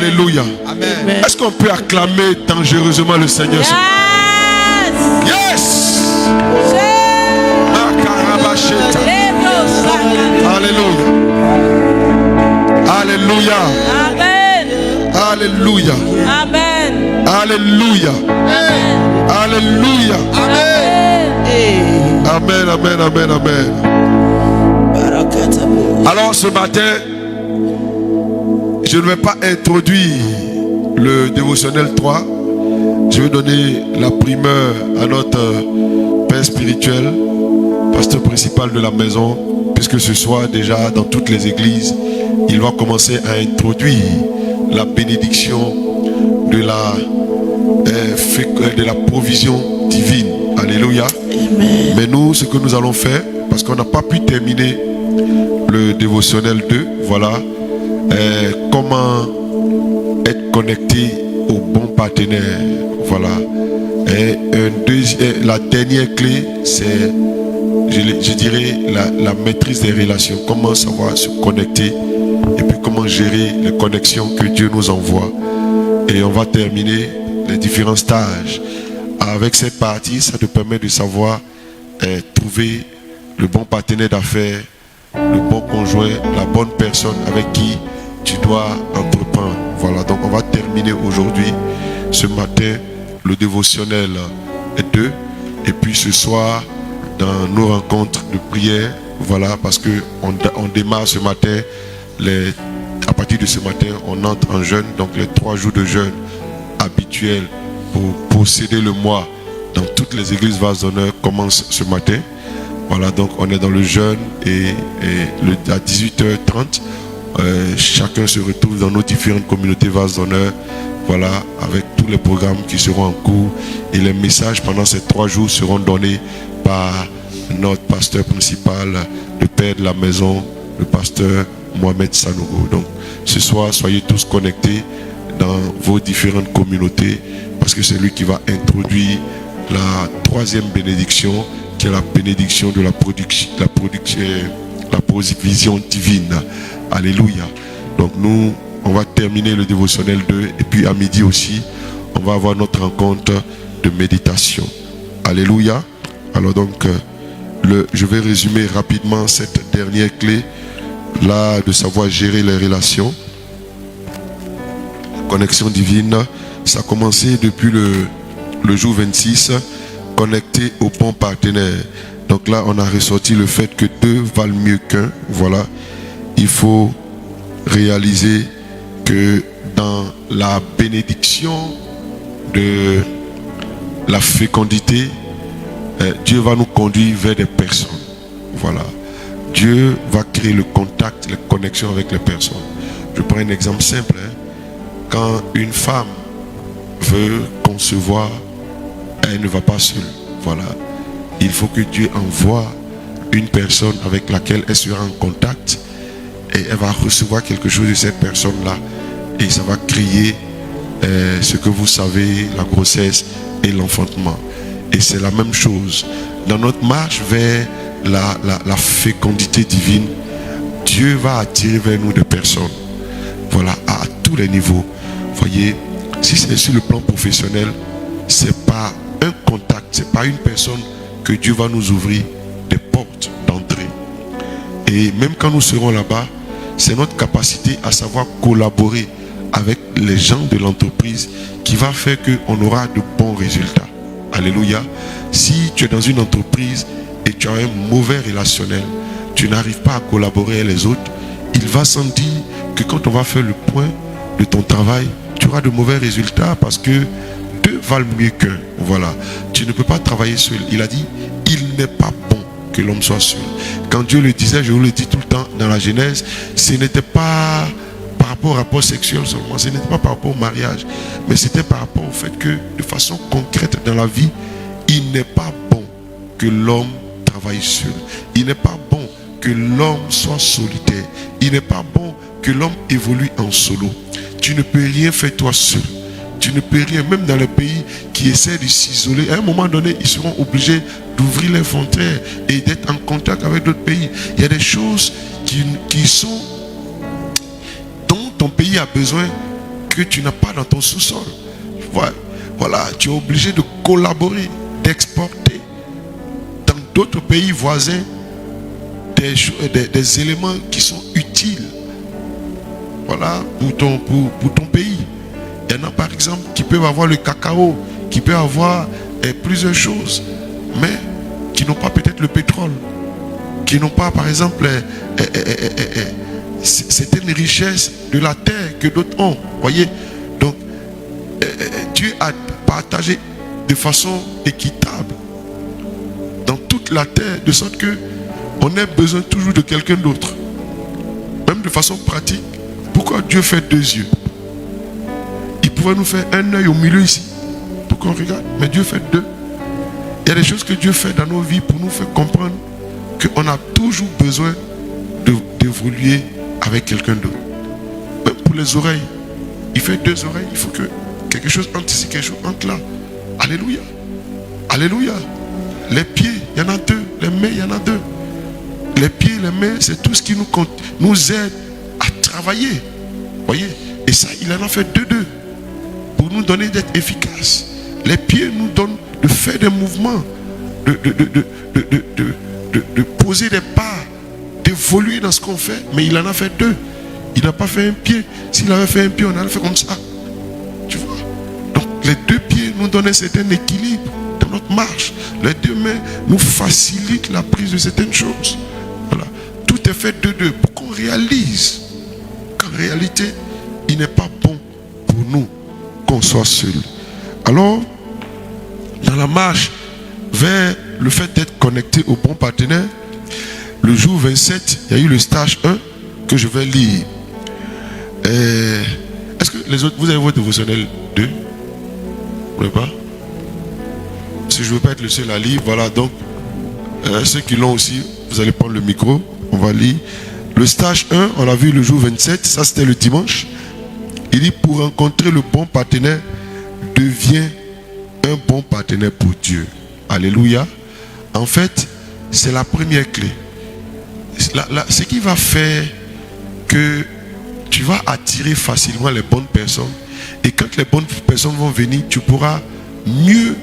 Alléluia. Amen. Est-ce qu'on peut acclamer dangereusement le Seigneur? Yes. Alléluia. Alléluia. Amen. Alléluia. Amen. Alléluia. Alléluia. Amen, amen, amen, amen. Alors ce matin, je ne vais pas introduire le dévotionnel 3. Je vais donner la primeur à notre père spirituel, pasteur principal de la maison, puisque ce soir déjà dans toutes les églises, il va commencer à introduire la bénédiction de la provision divine. Alléluia. Amen. Mais nous, ce que nous allons faire, parce qu'on n'a pas pu terminer le dévotionnel 2, voilà, comment être connecté au bon partenaire. Voilà. Et la dernière clé, c'est, je dirais, la maîtrise des relations. Comment savoir se connecter et puis comment gérer les connexions que Dieu nous envoie. Et on va terminer les différents stages. Avec cette partie, ça te permet de savoir trouver le bon partenaire d'affaires, le bon conjoint, la bonne personne avec qui tu dois entreprendre. Voilà, donc on va terminer aujourd'hui, ce matin, le dévotionnel 2. Et puis ce soir, dans nos rencontres de prière, voilà, parce qu'on démarre ce matin, à partir de ce matin, on entre en jeûne, donc les 3 jours de jeûne habituels pour procéder le mois dans toutes les églises Vase d'Honneur commencent ce matin. Voilà, donc on est dans le jeûne et à 18h30, chacun se retrouve dans nos différentes communautés Vase d'Honneur. Voilà, avec tous les programmes qui seront en cours et les messages pendant ces 3 jours seront donnés par notre pasteur principal, le père de la maison, le pasteur Mohamed Sanogo. Donc ce soir, soyez tous connectés dans vos différentes communautés parce que c'est lui qui va introduire la 3e bénédiction qui est la bénédiction de la provision divine. Alléluia. Donc nous, on va terminer le dévotionnel 2 et puis à midi aussi, on va avoir notre rencontre de méditation. Alléluia. Alors donc, je vais résumer rapidement cette dernière clé là de savoir gérer les relations. Connexion divine, ça a commencé depuis le jour 26, connecté au bon partenaire. Donc là, on a ressorti le fait que 2 valent mieux qu'un. Voilà, il faut réaliser que dans la bénédiction de la fécondité, Dieu va nous conduire vers des personnes. Voilà, Dieu va créer le contact, les connexions avec les personnes. Je prends un exemple simple. Quand une femme veut concevoir, elle ne va pas seule. Voilà. Il faut que Dieu envoie une personne avec laquelle elle sera en contact et elle va recevoir quelque chose de cette personne-là et ça va créer ce que vous savez, la grossesse et l'enfantement. Et c'est la même chose. Dans notre marche vers la fécondité divine, Dieu va attirer vers nous des personnes. Voilà, à tous les niveaux. Voyez, si c'est sur le plan professionnel, c'est pas un contact, c'est pas une personne que Dieu va nous ouvrir des portes d'entrée. Et même quand nous serons là-bas, c'est notre capacité à savoir collaborer avec les gens de l'entreprise qui va faire qu'on aura de bons résultats. Alléluia. Si tu es dans une entreprise et tu as un mauvais relationnel, tu n'arrives pas à collaborer avec les autres, il va sans dire que quand on va faire le point de ton travail, tu auras de mauvais résultats parce que 2 valent mieux qu'un. Voilà. Tu ne peux pas travailler seul. Il a dit, il n'est pas bon que l'homme soit seul. Quand Dieu le disait, je vous le dis tout le temps dans la Genèse, ce n'était pas par rapport au rapport sexuel seulement, ce n'était pas par rapport au mariage, mais c'était par rapport au fait que de façon concrète dans la vie, il n'est pas bon que l'homme travaille seul. Il n'est pas bon que l'homme soit solitaire. Il n'est pas bon que l'homme évolue en solo. Tu ne peux rien faire toi seul. Tu ne peux rien, même dans les pays qui essaient de s'isoler. À un moment donné, ils seront obligés d'ouvrir les frontières et d'être en contact avec d'autres pays. Il y a des choses qui sont dont ton pays a besoin que tu n'as pas dans ton sous-sol. Voilà, tu es obligé de collaborer, d'exporter dans d'autres pays voisins des éléments qui sont utiles. Voilà, pour ton pays. Il y en a par exemple qui peuvent avoir le cacao, qui peuvent avoir plusieurs choses, mais qui n'ont pas peut-être le pétrole, qui n'ont pas par exemple certaines richesses de la terre que d'autres ont. Voyez, donc Dieu a partagé de façon équitable dans toute la terre, de sorte que on a besoin toujours de quelqu'un d'autre. Même de façon pratique, pourquoi Dieu fait deux yeux? Il pouvait nous faire un œil au milieu ici, pour qu'on regarde, mais Dieu fait deux. Il y a des choses que Dieu fait dans nos vies pour nous faire comprendre qu'on a toujours besoin d'évoluer avec quelqu'un d'autre. Même pour les oreilles, il fait deux oreilles, il faut que quelque chose entre ici, quelque chose entre là. Alléluia. Alléluia. Les pieds, il y en a deux. Les mains, il y en a deux. Les pieds, les mains, c'est tout ce qui nous aide à travailler. Voyez. Et ça, il en a fait deux. Pour nous donner d'être efficaces. Les pieds nous donnent de faire des mouvements, de poser des pas, d'évoluer dans ce qu'on fait. Mais il en a fait deux. Il n'a pas fait un pied. S'il avait fait un pied, on allait faire comme ça. Tu vois. Donc les deux pieds nous donnent un certain équilibre dans notre marche. Les deux mains nous facilitent la prise de certaines choses. Voilà. Tout est fait de deux pour qu'on réalise qu'en réalité, il n'est pas bon pour nous qu'on soit seul. Alors, dans la marche vers le fait d'être connecté au bon partenaire, le jour 27, il y a eu le stage 1 que je vais lire. Est-ce que les autres, vous avez votre dévotionnel 2? Vous voulez pas? Si je ne veux pas être le seul à lire, voilà, donc ceux qui l'ont aussi, vous allez prendre le micro, on va lire. Le stage 1, on l'a vu le jour 27, ça c'était le dimanche. Il dit, pour rencontrer le bon partenaire, deviens un bon partenaire pour Dieu. Alléluia. En fait, c'est la première clé. Ce qui va faire que tu vas attirer facilement les bonnes personnes. Et quand les bonnes personnes vont venir, tu pourras mieux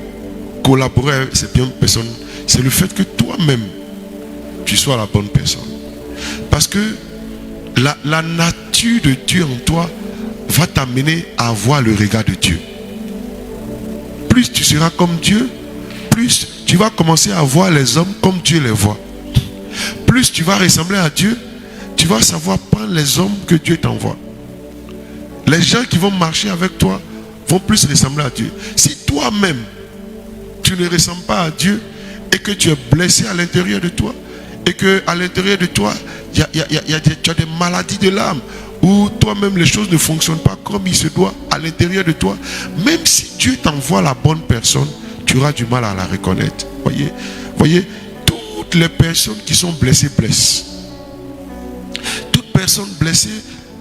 collaborer avec ces bonnes personnes. C'est le fait que toi-même, tu sois la bonne personne. Parce que la nature de Dieu en toi va t'amener à voir le regard de Dieu. Plus tu seras comme Dieu, plus tu vas commencer à voir les hommes comme Dieu les voit. Plus tu vas ressembler à Dieu, tu vas savoir prendre les hommes que Dieu t'envoie. Les gens qui vont marcher avec toi vont plus ressembler à Dieu. Si toi-même, tu ne ressembles pas à Dieu et que tu es blessé à l'intérieur de toi, et qu'à l'intérieur de toi, tu as des maladies de l'âme, où toi-même les choses ne fonctionnent pas comme il se doit à l'intérieur de toi, même si Dieu t'envoie la bonne personne, tu auras du mal à la reconnaître. Voyez, toutes les personnes qui sont blessées blessent. Toute personne blessée,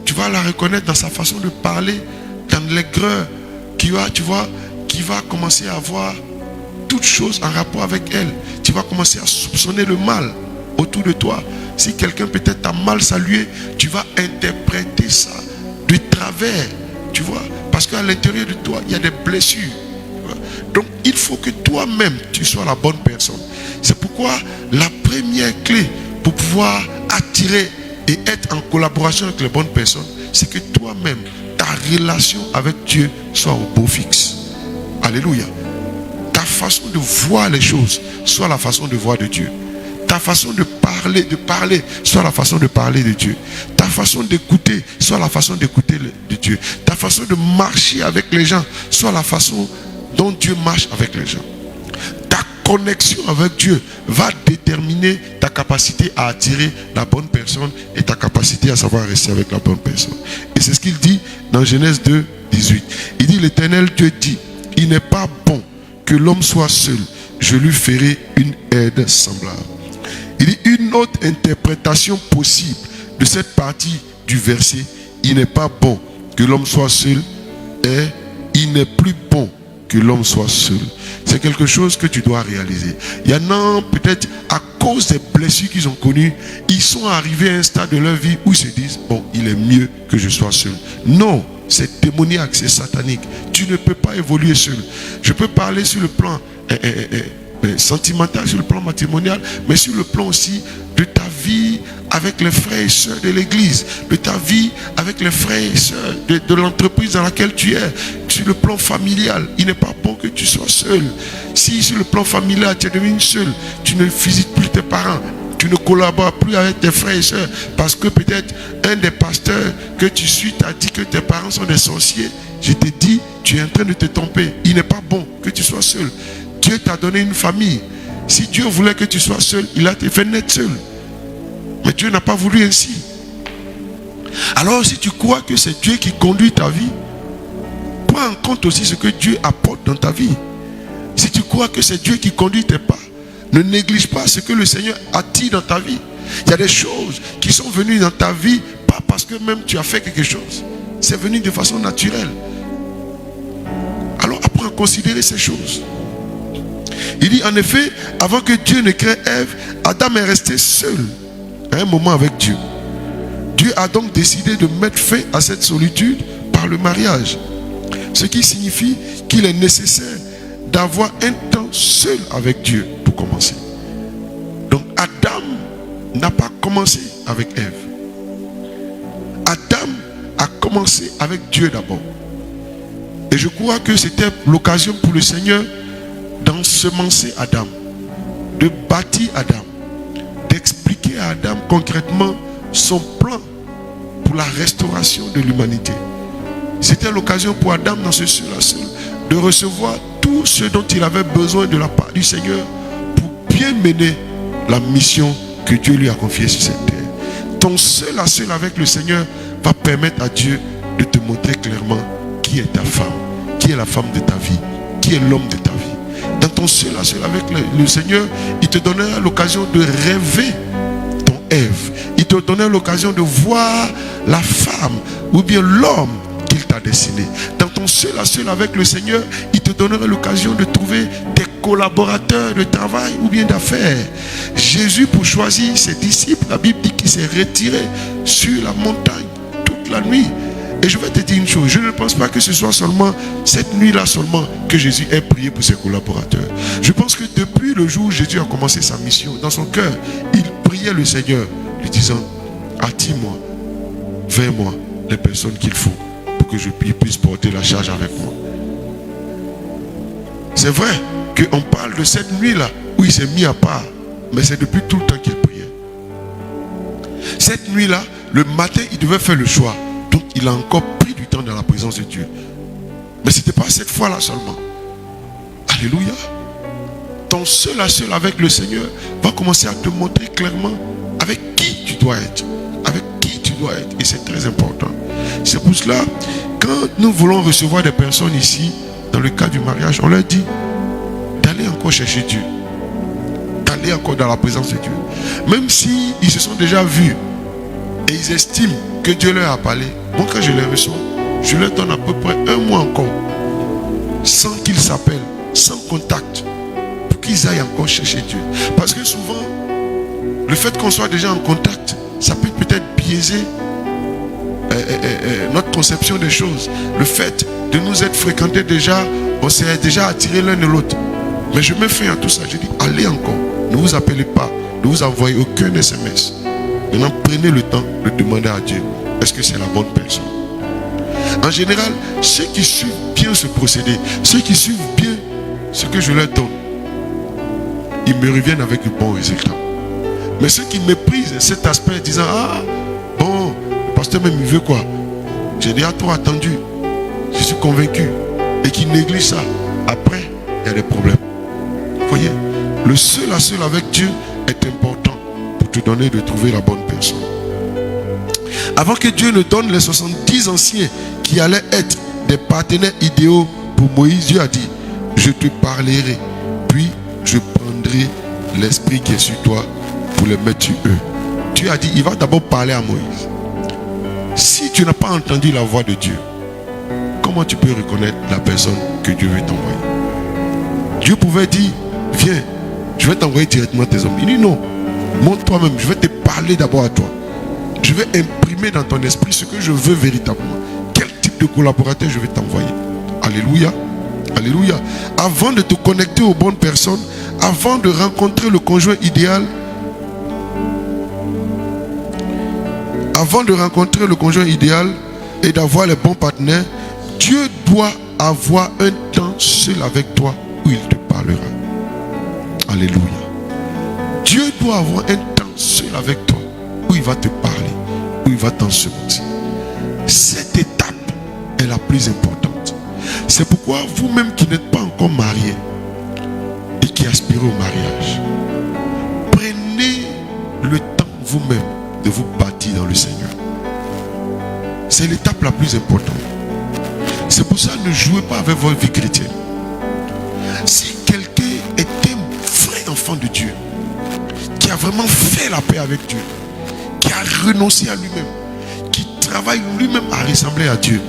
tu vas la reconnaître dans sa façon de parler, dans l'aigreur qui va commencer à avoir toutes choses en rapport avec elle. Tu vas commencer à soupçonner le mal autour de toi. Si quelqu'un peut-être t'a mal salué, tu vas interpréter ça de travers, tu vois, parce qu'à l'intérieur de toi, il y a des blessures. Donc, il faut que toi-même, tu sois la bonne personne. C'est pourquoi la première clé pour pouvoir attirer et être en collaboration avec les bonnes personnes, c'est que toi-même, ta relation avec Dieu soit au beau fixe. Alléluia. Ta façon de voir les choses soit la façon de voir de Dieu. Ta façon de parler soit la façon de parler de Dieu. Ta façon d'écouter soit la façon d'écouter de Dieu. Ta façon de marcher avec les gens soit la façon dont Dieu marche avec les gens. Ta connexion avec Dieu va déterminer ta capacité à attirer la bonne personne et ta capacité à savoir rester avec la bonne personne. Et c'est ce qu'il dit dans Genèse 2, 18. Il dit, l'Éternel Dieu dit, il n'est pas bon que l'homme soit seul. Je lui ferai une aide semblable. Il dit une autre interprétation possible de cette partie du verset. Il n'est pas bon que l'homme soit seul et il n'est plus bon que l'homme soit seul. C'est quelque chose que tu dois réaliser. Il y en a peut-être à cause des blessures qu'ils ont connues, ils sont arrivés à un stade de leur vie où ils se disent, bon, il est mieux que je sois seul. Non, c'est démoniaque, c'est satanique. Tu ne peux pas évoluer seul. Je peux parler sur le plan sentimental, sur le plan matrimonial, mais sur le plan aussi de ta vie avec les frères et sœurs de l'église, de ta vie avec les frères et sœurs de l'entreprise dans laquelle tu es, sur le plan familial. Il n'est pas bon que tu sois seul. Si sur le plan familial tu es devenu seul, tu ne visites plus tes parents, tu ne collabores plus avec tes frères et sœurs, parce que peut-être un des pasteurs que tu suis t'a dit que tes parents sont des sorciers. Je te dis, tu es en train de te tromper. Il n'est pas bon que tu sois seul. Dieu t'a donné une famille. Si Dieu voulait que tu sois seul, il a te fait naître seul. Mais Dieu n'a pas voulu ainsi. Alors si tu crois que c'est Dieu qui conduit ta vie, prends en compte aussi ce que Dieu apporte dans ta vie. Si tu crois que c'est Dieu qui conduit tes pas, ne néglige pas ce que le Seigneur a dit dans ta vie. Il y a des choses qui sont venues dans ta vie, pas parce que même tu as fait quelque chose. C'est venu de façon naturelle. Alors apprends à considérer ces choses. Il dit en effet, avant que Dieu ne crée Ève, Adam est resté seul à un moment avec Dieu. Dieu a donc décidé de mettre fin à cette solitude par le mariage. Ce qui signifie qu'il est nécessaire d'avoir un temps seul avec Dieu pour commencer. Donc Adam n'a pas commencé avec Ève. Adam a commencé avec Dieu d'abord. Et je crois que c'était l'occasion pour le Seigneur d'ensemencer Adam, de bâtir Adam, d'expliquer à Adam concrètement son plan pour la restauration de l'humanité. C'était l'occasion pour Adam dans ce seul à seul de recevoir tout ce dont il avait besoin de la part du Seigneur pour bien mener la mission que Dieu lui a confiée sur cette terre. Ton seul à seul avec le Seigneur va permettre à Dieu de te montrer clairement qui est ta femme, qui est la femme de ta vie, qui est l'homme de ta vie. Dans ton seul à seul avec le Seigneur, il te donnera l'occasion de rêver ton Ève. Il te donnera l'occasion de voir la femme ou bien l'homme qu'il t'a dessiné. Dans ton seul à seul avec le Seigneur, il te donnera l'occasion de trouver des collaborateurs de travail ou bien d'affaires. Jésus, pour choisir ses disciples, la Bible dit qu'il s'est retiré sur la montagne toute la nuit. Et je vais te dire une chose, je ne pense pas que ce soit seulement cette nuit-là seulement que Jésus ait prié pour ses collaborateurs. Je pense que depuis le jour où Jésus a commencé sa mission, dans son cœur, il priait le Seigneur, lui disant, attire-moi, vers moi les personnes qu'il faut pour que je puisse porter la charge avec moi. C'est vrai qu'on parle de cette nuit-là où il s'est mis à part, mais c'est depuis tout le temps qu'il priait. Cette nuit-là, le matin, il devait faire le choix. Donc il a encore pris du temps dans la présence de Dieu. Mais ce n'était pas cette fois-là seulement. Alléluia. Ton seul à seul avec le Seigneur va commencer à te montrer clairement avec qui tu dois être. Avec qui tu dois être. Et c'est très important. C'est pour cela, quand nous voulons recevoir des personnes ici, dans le cas du mariage, on leur dit d'aller encore chercher Dieu. D'aller encore dans la présence de Dieu. Même si ils se sont déjà vus et ils estiment que Dieu leur a parlé, moi quand je les reçois, je leur donne à peu près 1 mois encore, sans qu'ils s'appellent, sans contact, pour qu'ils aillent encore chercher Dieu. Parce que souvent, le fait qu'on soit déjà en contact, ça peut peut-être biaiser notre conception des choses. Le fait de nous être fréquentés déjà, on s'est déjà attiré l'un de l'autre. Mais je mets fin à tout ça, je dis, allez encore, ne vous appelez pas, ne vous envoyez aucun SMS. Maintenant, prenez le temps de demander à Dieu, est-ce que c'est la bonne personne? En général, ceux qui suivent bien ce procédé, ceux qui suivent bien ce que je leur donne, ils me reviennent avec de bons résultats. Mais ceux qui méprisent cet aspect, disant, ah, bon, le pasteur même, il veut quoi? J'ai déjà trop attendu, je suis convaincu, et qui négligent ça, après, il y a des problèmes. Vous voyez, le seul à seul avec Dieu est important pour te donner de trouver la bonne personne. Avant que Dieu ne donne les 70 anciens qui allaient être des partenaires idéaux pour Moïse, Dieu a dit, je te parlerai, puis je prendrai l'esprit qui est sur toi pour les mettre sur eux. Dieu a dit, il va d'abord parler à Moïse. Si tu n'as pas entendu la voix de Dieu, comment tu peux reconnaître la personne que Dieu veut t'envoyer? Dieu pouvait dire, viens, je vais t'envoyer directement tes hommes. Il dit non, montre toi-même, je vais te parler d'abord à toi. Je vais imprimer dans ton esprit ce que je veux véritablement. Quel type type de collaborateur je vais t'envoyer. Alléluia. Alléluia. Avant de te connecter aux bonnes personnes, avant de rencontrer le conjoint idéal, et d'avoir les bons partenaires, Dieu doit avoir un temps seul avec toi où il te parlera. Alléluia. Dieu doit avoir un temps seul avec toi où il va te parler, où il va t'ensemencer. Cette étape est la plus importante. C'est pourquoi vous-même qui n'êtes pas encore mariés et qui aspirez au mariage, prenez le temps vous-même de vous bâtir dans le Seigneur. C'est l'étape la plus importante. C'est pour ça ne jouez pas avec votre vie chrétienne. Si quelqu'un est un vrai enfant de Dieu, qui a vraiment fait la paix avec Dieu, qui a renoncé à lui-même, qui travaille lui-même à ressembler à Dieu,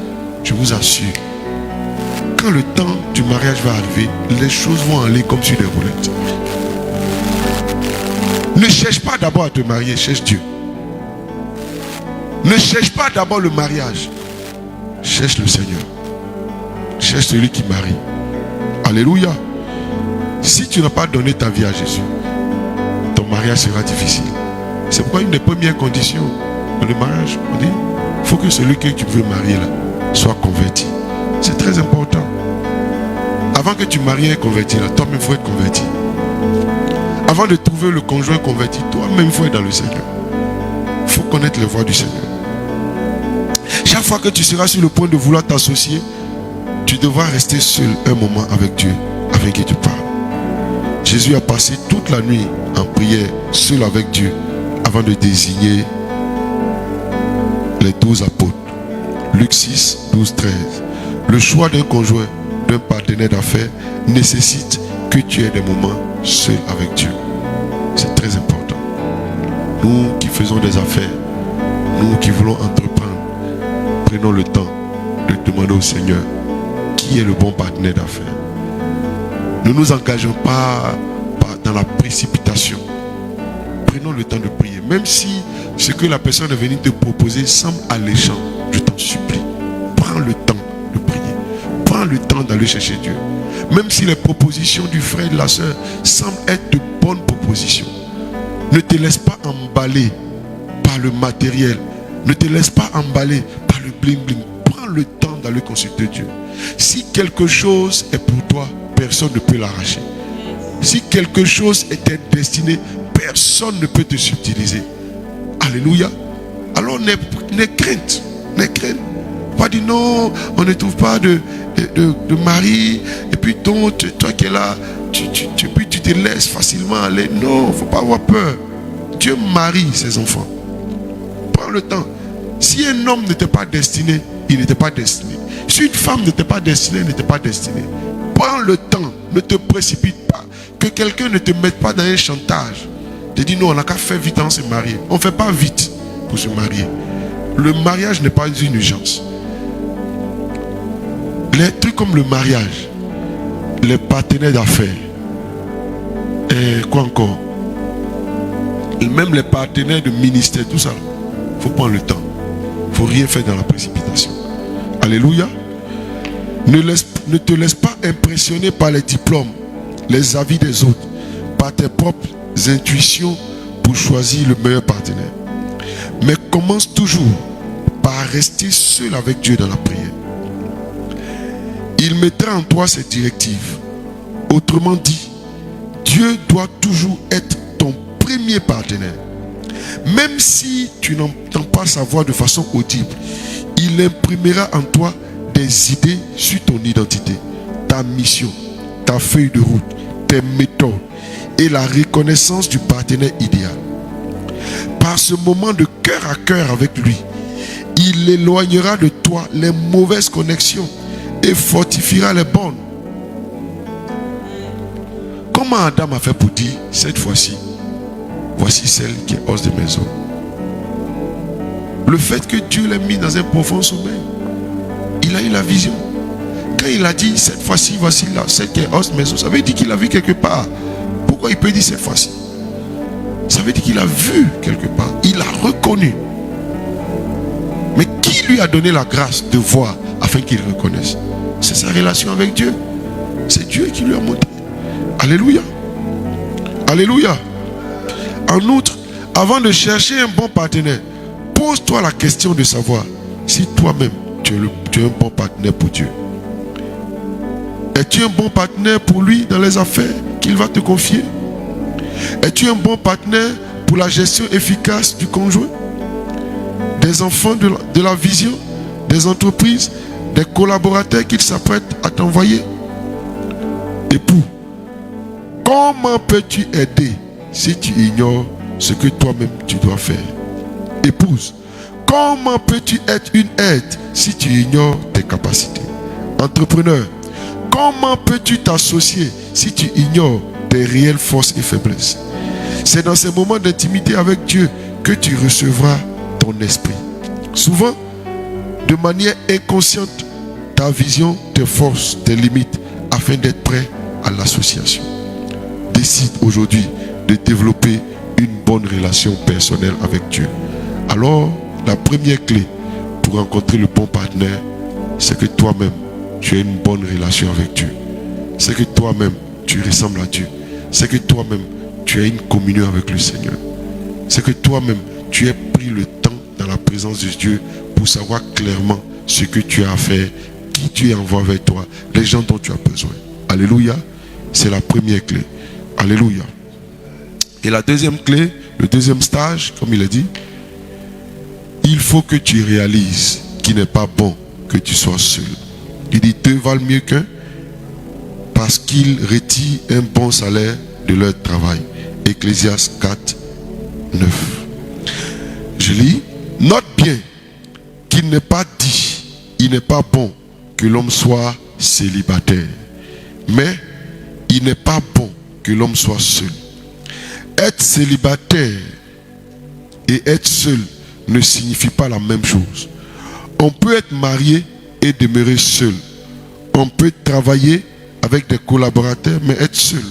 je vous assure, quand le temps du mariage va arriver, les choses vont aller comme sur des roulettes. Ne cherche pas d'abord à te marier, cherche Dieu. Ne cherche pas d'abord le mariage, cherche le Seigneur. Cherche celui qui marie. Alléluia. Si tu n'as pas donné ta vie à Jésus, ton mariage sera difficile. C'est pourquoi une des premières conditions dans le mariage, on dit, il faut que celui que tu veux marier là soit converti. C'est très important. Avant que tu maries un converti là, toi-même il faut être converti. Avant de trouver le conjoint converti, toi-même il faut être dans le Seigneur. Il faut connaître les voies du Seigneur. Chaque fois que tu seras sur le point de vouloir t'associer, tu devras rester seul un moment avec Dieu, avec qui tu parles. Jésus a passé toute la nuit en prière, seul avec Dieu, avant de désigner les 12 apôtres. Luc 6, 12, 13. Le choix d'un conjoint, d'un partenaire d'affaires, nécessite que tu aies des moments seul avec Dieu. C'est très important. Nous qui faisons des affaires, nous qui voulons entreprendre, prenons le temps de demander au Seigneur qui est le bon partenaire d'affaires. Ne nous engageons pas dans la précipitation. Prenons le temps de prier. Même si ce que la personne est venue te proposer semble alléchant, je t'en supplie. Prends le temps de prier. Prends le temps d'aller chercher Dieu. Même si les propositions du frère et de la soeur semblent être de bonnes propositions, ne te laisse pas emballer par le matériel. Ne te laisse pas emballer par le bling bling. Prends le temps d'aller consulter Dieu. Si quelque chose est pour toi, personne ne peut l'arracher. Si quelque chose était destiné, personne ne peut te subtiliser. Alléluia. Alors n'aie crainte. N'aie crainte. Pas dire non, on ne trouve pas de mari. Et puis toi qui es là, tu te laisses facilement aller. Non, il ne faut pas avoir peur. Dieu marie ses enfants. Prends le temps. Si un homme n'était pas destiné, il n'était pas destiné. Si une femme n'était pas destinée, elle n'était pas destinée. Prends le temps, ne te précipite pas. Que quelqu'un ne te mette pas dans un chantage. Te dis non, on n'a qu'à faire vite en se marier. On ne fait pas vite pour se marier. Le mariage n'est pas une urgence. Les trucs comme le mariage, les partenaires d'affaires, et quoi encore, et même les partenaires de ministère, tout ça, il faut prendre le temps. Il ne faut rien faire dans la précipitation. Alléluia. Ne te laisse pas impressionner par les diplômes, les avis des autres, par tes propres intuitions pour choisir le meilleur partenaire. Mais commence toujours par rester seul avec Dieu dans la prière. Il mettra en toi ses directives. Autrement dit, Dieu doit toujours être ton premier partenaire. Même si tu n'entends pas sa voix de façon audible, il imprimera en toi des idées sur ton identité, ta mission, ta feuille de route, tes méthodes et la reconnaissance du partenaire idéal. Par ce moment de cœur à cœur avec lui, il éloignera de toi les mauvaises connexions et fortifiera les bonnes. Comment Adam a fait pour dire, cette fois-ci, voici celle qui est os de mes os. Le fait que Dieu l'ait mis dans un profond sommeil, il a eu la vision. Quand il a dit, cette fois-ci, voici là, celle qui est os de mes os, ça veut dire qu'il a vu quelque part. Pourquoi il peut dire cette fois-ci? Ça veut dire qu'il a vu quelque part. Il a reconnu. Mais qui lui a donné la grâce de voir à afin qu'il reconnaisse. C'est sa relation avec Dieu. C'est Dieu qui lui a montré. Alléluia. Alléluia. En outre, avant de chercher un bon partenaire, pose-toi la question de savoir si toi-même tu es un bon partenaire pour Dieu. Es-tu un bon partenaire pour lui dans les affaires qu'il va te confier? Es-tu un bon partenaire pour la gestion efficace du conjoint, des enfants, de la vision, des entreprises, des collaborateurs qu'il s'apprête à t'envoyer? Époux, comment peux-tu aider si tu ignores ce que toi-même tu dois faire? Épouse, comment peux-tu être une aide si tu ignores tes capacités? Entrepreneur, comment peux-tu t'associer si tu ignores tes réelles forces et faiblesses? C'est dans ces moments d'intimité avec Dieu que tu recevras ton esprit. Souvent, de manière inconsciente, ta vision, tes forces, tes limites, afin d'être prêt à l'association. Décide aujourd'hui de développer une bonne relation personnelle avec Dieu. Alors, la première clé pour rencontrer le bon partenaire, c'est que toi-même, tu as une bonne relation avec Dieu. C'est que toi-même, tu ressembles à Dieu. C'est que toi-même, tu as une communion avec le Seigneur. C'est que toi-même, tu as pris le temps dans la présence de Dieu pour savoir clairement ce que tu as à faire, qui tu envoies vers toi, les gens dont tu as besoin. Alléluia. C'est la première clé. Alléluia. Et la deuxième clé, le deuxième stage, comme il a dit, il faut que tu réalises qu'il n'est pas bon que tu sois seul. Il dit, deux valent mieux qu'un, parce qu'ils retirent un bon salaire de leur travail. Ecclésiaste 4, 9. Je lis, note bien qu'il n'est pas dit, il n'est pas bon que l'homme soit célibataire, mais il n'est pas bon que l'homme soit seul. Être célibataire et être seul ne signifie pas la même chose. On peut être marié et demeurer seul. On peut travailler avec des collaborateurs mais être seul.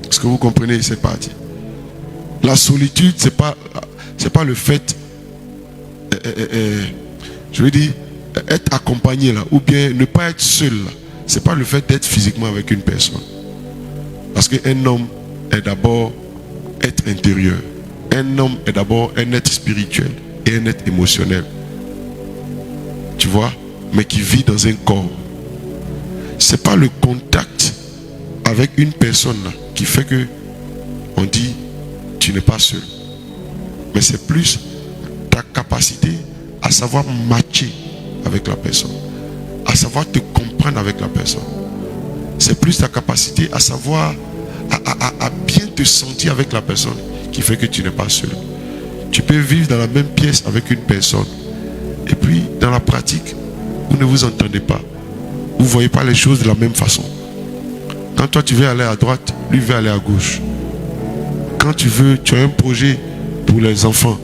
Est-ce que vous comprenez cette partie? La solitude, c'est pas le fait, je veux dire, être accompagné là, ou bien ne pas être seul là. C'est pas le fait d'être physiquement avec une personne. Parce qu'un homme est d'abord être intérieur. Un homme est d'abord un être spirituel et un être émotionnel. Tu vois, mais qui vit dans un corps. C'est pas le contact avec une personne là qui fait que on dit tu n'es pas seul. Mais c'est plus ta capacité à savoir matcher avec la personne, à savoir te comprendre avec la personne. C'est plus ta capacité à savoir à bien te sentir avec la personne qui fait que tu n'es pas seul. Tu peux vivre dans la même pièce avec une personne et puis dans la pratique vous ne vous entendez pas, vous ne voyez pas les choses de la même façon. Quand toi tu veux aller à droite, lui veut aller à gauche. Quand tu as un projet pour les enfants,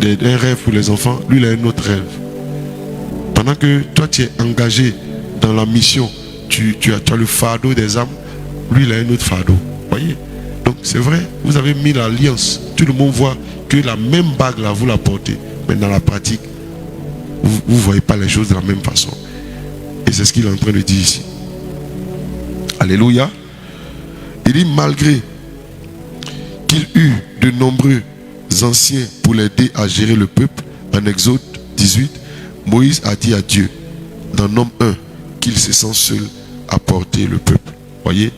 un rêve pour les enfants, lui il a un autre rêve. Pendant que toi tu es engagé dans la mission, tu as le fardeau des âmes, lui il a un autre fardeau. Voyez? Donc c'est vrai, vous avez mis l'alliance, tout le monde voit que la même bague là vous la portez, mais dans la pratique vous ne voyez pas les choses de la même façon. Et c'est ce qu'il est en train de dire ici. Alléluia. Il dit, malgré qu'il eut de nombreux anciens pour l'aider à gérer le peuple, en Exode 18, Moïse a dit à Dieu, dans Nombre 1, qu'il se sent seul à porter le peuple. Voyez?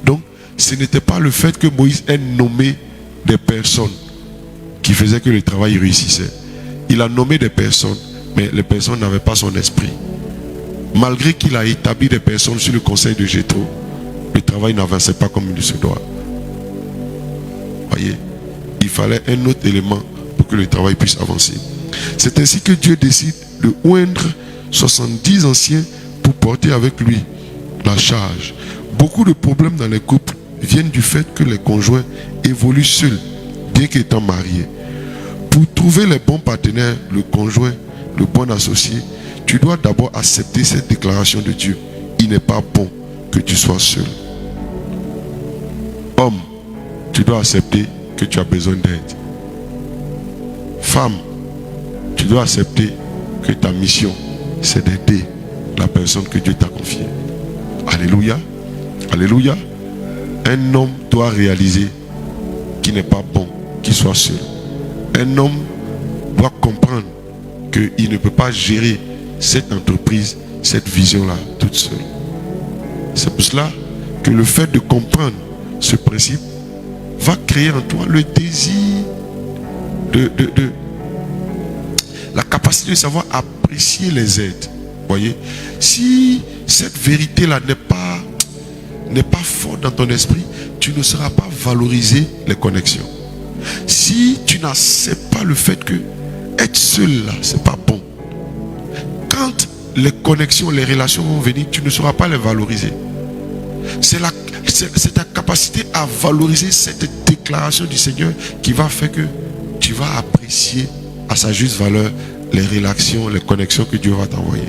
Donc, ce n'était pas le fait que Moïse ait nommé des personnes qui faisaient que le travail réussissait. Il a nommé des personnes, mais les personnes n'avaient pas son esprit. Malgré qu'il a établi des personnes sur le conseil de Jéthro, le travail n'avançait pas comme il se doit. Voyez, il fallait un autre élément pour que le travail puisse avancer. C'est ainsi que Dieu décide de oindre 70 anciens pour porter avec lui la charge. Beaucoup de problèmes dans les couples viennent du fait que les conjoints évoluent seuls, bien qu'étant mariés. Pour trouver les bons partenaires, le conjoint, le bon associé, tu dois d'abord accepter cette déclaration de Dieu. Il n'est pas bon que tu sois seul. Homme, tu dois accepter que tu as besoin d'aide. Femme, tu dois accepter que ta mission, c'est d'aider la personne que Dieu t'a confiée. Alléluia. Alléluia. Un homme doit réaliser qu'il n'est pas bon qu'il soit seul. Un homme doit comprendre qu'il ne peut pas gérer cette entreprise, cette vision-là toute seule. C'est pour cela que le fait de comprendre ce principe va créer en toi le désir la capacité de savoir apprécier les aides. Voyez, si cette vérité-là n'est pas forte dans ton esprit, tu ne sauras pas valoriser les connexions. Si tu n'acceptes pas le fait que être seul là, c'est pas bon. Quand les connexions, les relations vont venir, tu ne sauras pas les valoriser. C'est ta capacité à valoriser cette déclaration du Seigneur qui va faire que tu vas apprécier à sa juste valeur les relations, les connexions que Dieu va t'envoyer.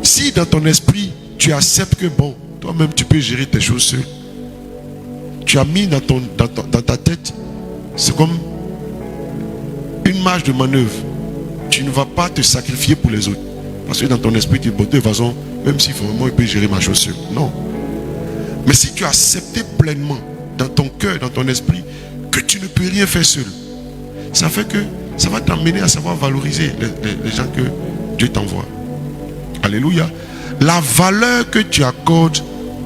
Si dans ton esprit, tu acceptes que bon, toi-même tu peux gérer tes choses seul, tu as mis dans ta tête, c'est comme une marge de manœuvre. Tu ne vas pas te sacrifier pour les autres. Parce que dans ton esprit, tu dis, bon, de toute façon, même si vraiment il peut gérer ma chose seul. Non. Mais si tu as accepté pleinement dans ton cœur, dans ton esprit, que tu ne peux rien faire seul, ça fait que ça va t'amener à savoir valoriser les gens que Dieu t'envoie. Alléluia. La valeur que tu accordes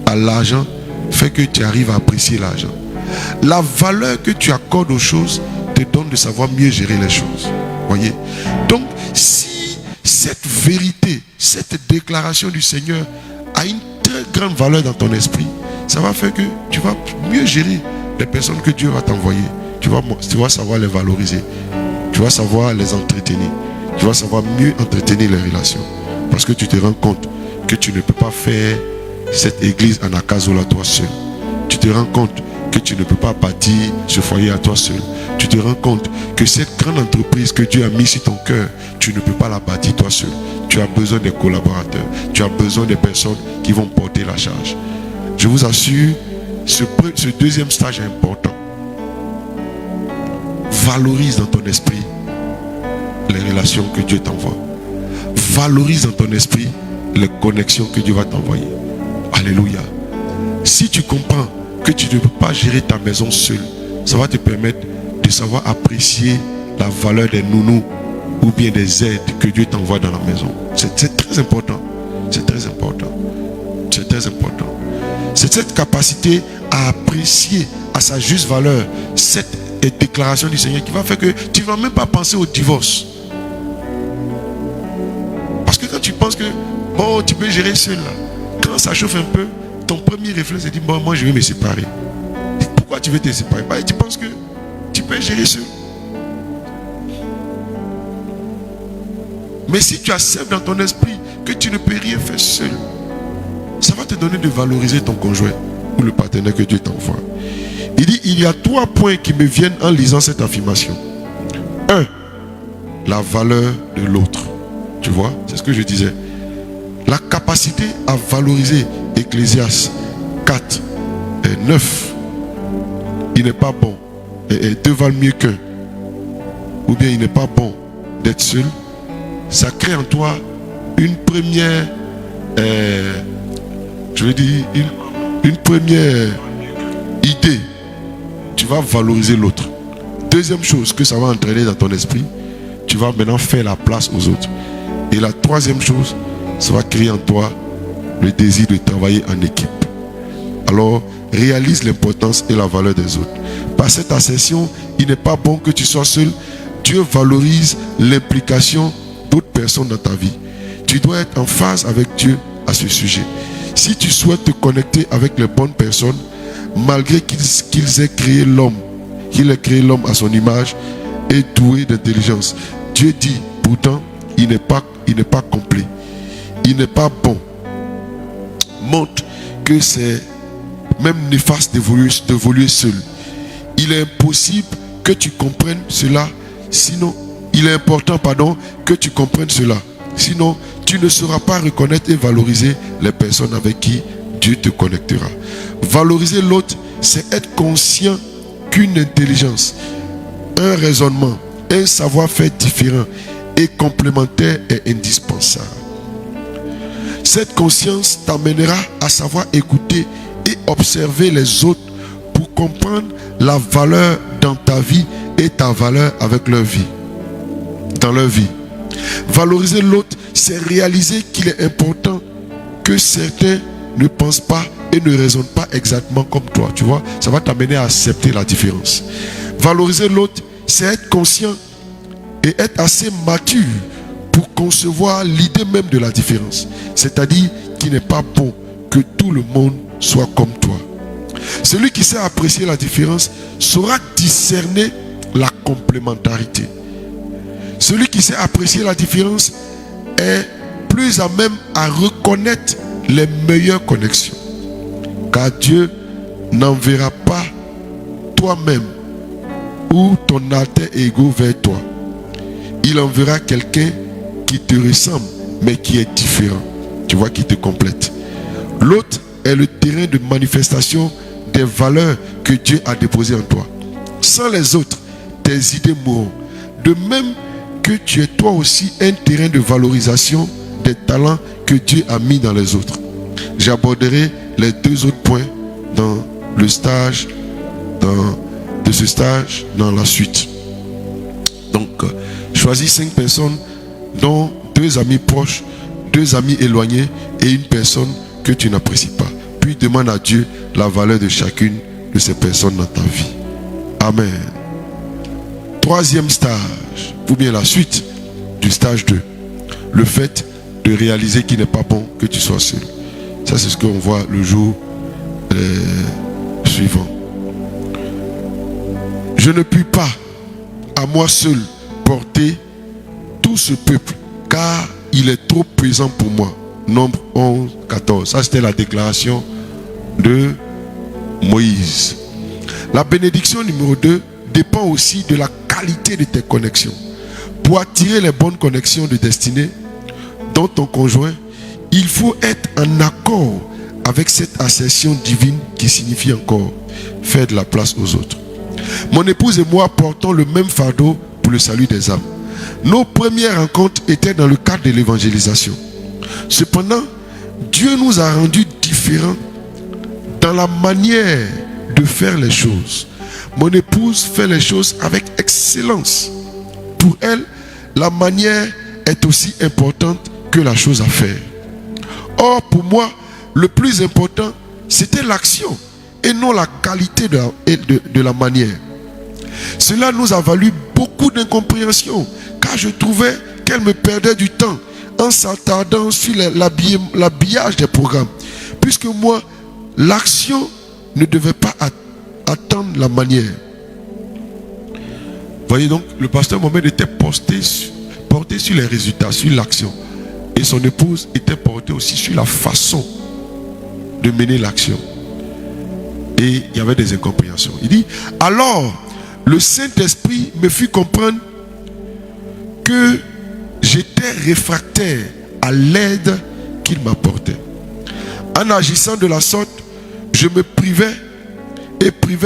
à l'argent fait que tu arrives à apprécier l'argent. La valeur que tu accordes aux choses te donne de savoir mieux gérer les choses. Voyez. Donc, si cette vérité, cette déclaration du Seigneur a une très grande valeur dans ton esprit, ça va faire que tu vas mieux gérer les personnes que Dieu va t'envoyer. Tu vas savoir les valoriser. Tu vas savoir les entretenir. Tu vas savoir mieux entretenir les relations. Parce que tu te rends compte que tu ne peux pas faire cette église en Akazola toi seul. Tu te rends compte que tu ne peux pas bâtir ce foyer à toi seul. Tu te rends compte que cette grande entreprise que Dieu a mise sur ton cœur, tu ne peux pas la bâtir toi seul. Tu as besoin des collaborateurs. Tu as besoin des personnes qui vont porter la charge. Je vous assure, ce deuxième stage est important. Valorise dans ton esprit les relations que Dieu t'envoie. Valorise dans ton esprit les connexions que Dieu va t'envoyer. Alléluia. Si tu comprends que tu ne peux pas gérer ta maison seul, ça va te permettre de savoir apprécier la valeur des nounous ou bien des aides que Dieu t'envoie dans la maison. C'est très important. C'est très important. C'est très important. C'est cette capacité à apprécier à sa juste valeur cette déclaration du Seigneur qui va faire que tu ne vas même pas penser au divorce. Parce que quand tu penses que bon, tu peux gérer seul là, quand ça chauffe un peu, ton premier réflexe c'est de dire bon, moi je vais me séparer. Pourquoi tu veux te séparer? Bah, tu penses que tu peux gérer seul. Mais si tu acceptes dans ton esprit que tu ne peux rien faire seul, ça va te donner de valoriser ton conjoint ou le partenaire que Dieu t'envoie. Il dit, il y a 3 points qui me viennent en lisant cette affirmation. 1. La valeur de l'autre. Tu vois, c'est ce que je disais. La capacité à valoriser Ecclésiaste 4 et 9. Il n'est pas bon. Et 2 valent mieux qu'un. Ou bien il n'est pas bon d'être seul. Ça crée en toi une première, une première idée. Tu vas valoriser l'autre. Deuxième chose que ça va entraîner dans ton esprit, tu vas maintenant faire la place aux autres. Et la troisième chose, ça va créer en toi le désir de travailler en équipe. Alors, réalise l'importance et la valeur des autres. Par cette ascension, il n'est pas bon que tu sois seul. Dieu valorise l'implication d'autres personnes dans ta vie. Tu dois être en phase avec Dieu à ce sujet. Si tu souhaites te connecter avec les bonnes personnes, malgré qu'ils aient créé l'homme, qu'il ait créé l'homme à son image et doué d'intelligence, Dieu dit, pourtant, il n'est pas complet. Il n'est pas bon. Montre que c'est même néfaste d'évoluer seul. Il est impossible que tu comprennes cela. Sinon, il est important, que tu comprennes cela. Sinon, tu ne sauras pas reconnaître et valoriser les personnes avec qui Dieu te connectera. Valoriser l'autre, c'est être conscient qu'une intelligence, un raisonnement, un savoir-faire différent et complémentaire est indispensable. Cette conscience t'amènera à savoir écouter et observer les autres pour comprendre la valeur dans ta vie et ta valeur avec leur vie. Dans leur vie. Valoriser l'autre, c'est réaliser qu'il est important que certains ne pensent pas et ne raisonnent pas exactement comme toi. Tu vois, ça va t'amener à accepter la différence. Valoriser l'autre, c'est être conscient et être assez mature pour concevoir l'idée même de la différence. C'est-à-dire qu'il n'est pas bon que tout le monde soit comme toi. Celui qui sait apprécier la différence saura discerner la complémentarité. Celui qui sait apprécier la différence est plus à même à reconnaître les meilleures connexions. Car Dieu n'enverra pas toi-même ou ton alter ego vers toi. Il enverra quelqu'un qui te ressemble mais qui est différent. Tu vois, qui te complète. L'autre est le terrain de manifestation des valeurs que Dieu a déposées en toi. Sans les autres, tes idées mourront. De même que tu es toi aussi un terrain de valorisation des talents que Dieu a mis dans les autres. J'aborderai les deux autres points dans le stage, de ce stage dans la suite. Donc, choisis 5 personnes, dont 2 amis proches, 2 amis éloignés et une personne que tu n'apprécies pas. Puis demande à Dieu la valeur de chacune de ces personnes dans ta vie. Amen. 3e stage, ou bien la suite du stage 2. Le fait de réaliser qu'il n'est pas bon que tu sois seul. Ça, c'est ce qu'on voit le jour suivant. Je ne puis pas, à moi seul, porter tout ce peuple, car il est trop pesant pour moi. Nombre 11, 14. Ça, c'était la déclaration de Moïse. La bénédiction numéro 2 dépend aussi de la qualité de tes connexions. Pour attirer les bonnes connexions de destinée dans ton conjoint, il faut être en accord avec cette assertion divine qui signifie encore faire de la place aux autres. Mon épouse et moi portons le même fardeau pour le salut des âmes. Nos premières rencontres étaient dans le cadre de l'évangélisation. Cependant, Dieu nous a rendus différents dans la manière de faire les choses. Mon épouse fait les choses avec excellence. Pour elle, la manière est aussi importante que la chose à faire. Or, pour moi, le plus important, c'était l'action et non la qualité de la manière. Cela nous a valu beaucoup d'incompréhension, car je trouvais qu'elle me perdait du temps en s'attardant sur l'habillage des programmes. Puisque moi, l'action ne devait pas attendre la manière. Voyez donc, le pasteur Mohamed était porté sur les résultats, sur l'action. Et son épouse était portée aussi sur la façon de mener l'action. Et il y avait des incompréhensions. Il dit, alors, le Saint-Esprit me fit comprendre que j'étais réfractaire à l'aide qu'il m'apportait. En agissant de la sorte, je me privais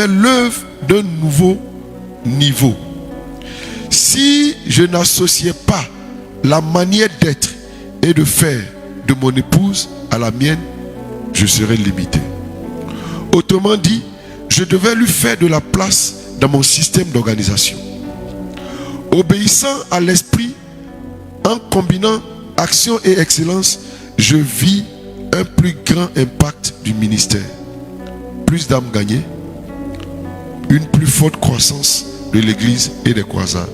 l'œuvre d'un nouveau niveau. Si je n'associais pas la manière d'être et de faire de mon épouse à la mienne, je serais limité. Autrement dit, je devais lui faire de la place dans mon système d'organisation. Obéissant à l'esprit, en combinant action et excellence, je vis un plus grand impact du ministère. Plus d'âmes gagnées, une plus forte croissance de l'église et des croisades.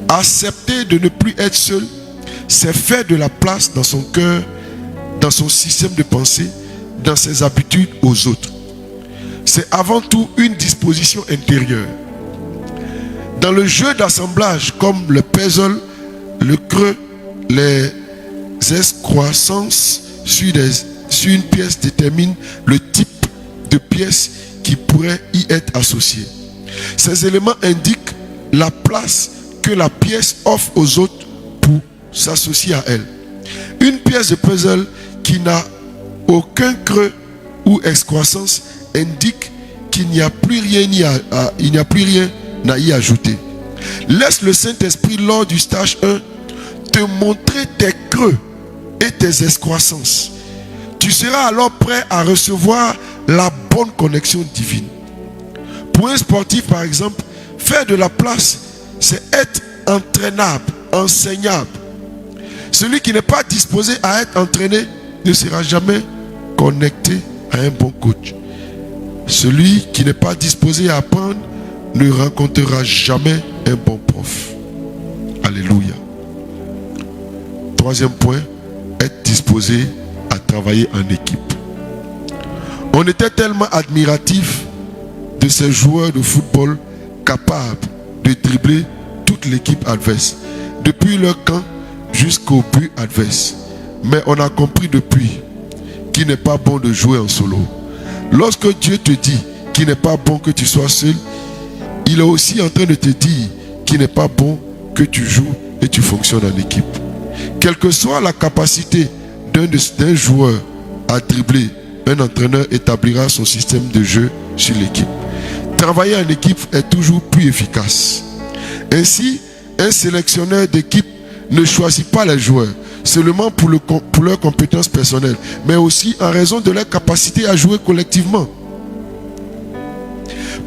Accepter de ne plus être seul, c'est faire de la place dans son cœur, dans son système de pensée, dans ses habitudes aux autres. C'est avant tout une disposition intérieure. Dans le jeu d'assemblage comme le puzzle, le creux, les excroissances sur une pièce déterminent le type de pièce qui pourrait y être associée. Ces éléments indiquent la place que la pièce offre aux autres pour s'associer à elle. Une pièce de puzzle qui n'a aucun creux ou excroissance indique qu'il n'y a plus rien à y ajouter. Laisse le Saint-Esprit lors du stage 1 te montrer tes creux et tes excroissances. Tu seras alors prêt à recevoir la bonne connexion divine. Pour un sportif, par exemple, faire de la place, c'est être entraînable, enseignable. Celui qui n'est pas disposé à être entraîné ne sera jamais connecté à un bon coach. Celui qui n'est pas disposé à apprendre ne rencontrera jamais un bon prof. Alléluia. Troisième point, être disposé à travailler en équipe. On était tellement admiratif de ces joueurs de football capables de dribbler toute l'équipe adverse, depuis leur camp jusqu'au but adverse. Mais on a compris depuis qu'il n'est pas bon de jouer en solo. Lorsque Dieu te dit qu'il n'est pas bon que tu sois seul, il est aussi en train de te dire qu'il n'est pas bon que tu joues et tu fonctionnes en équipe. Quelle que soit la capacité d'un joueur à dribbler, un entraîneur établira son système de jeu sur l'équipe. Travailler en équipe est toujours plus efficace. Ainsi, un sélectionneur d'équipe ne choisit pas les joueurs seulement pour leurs compétences personnelles, mais aussi en raison de leur capacité à jouer collectivement.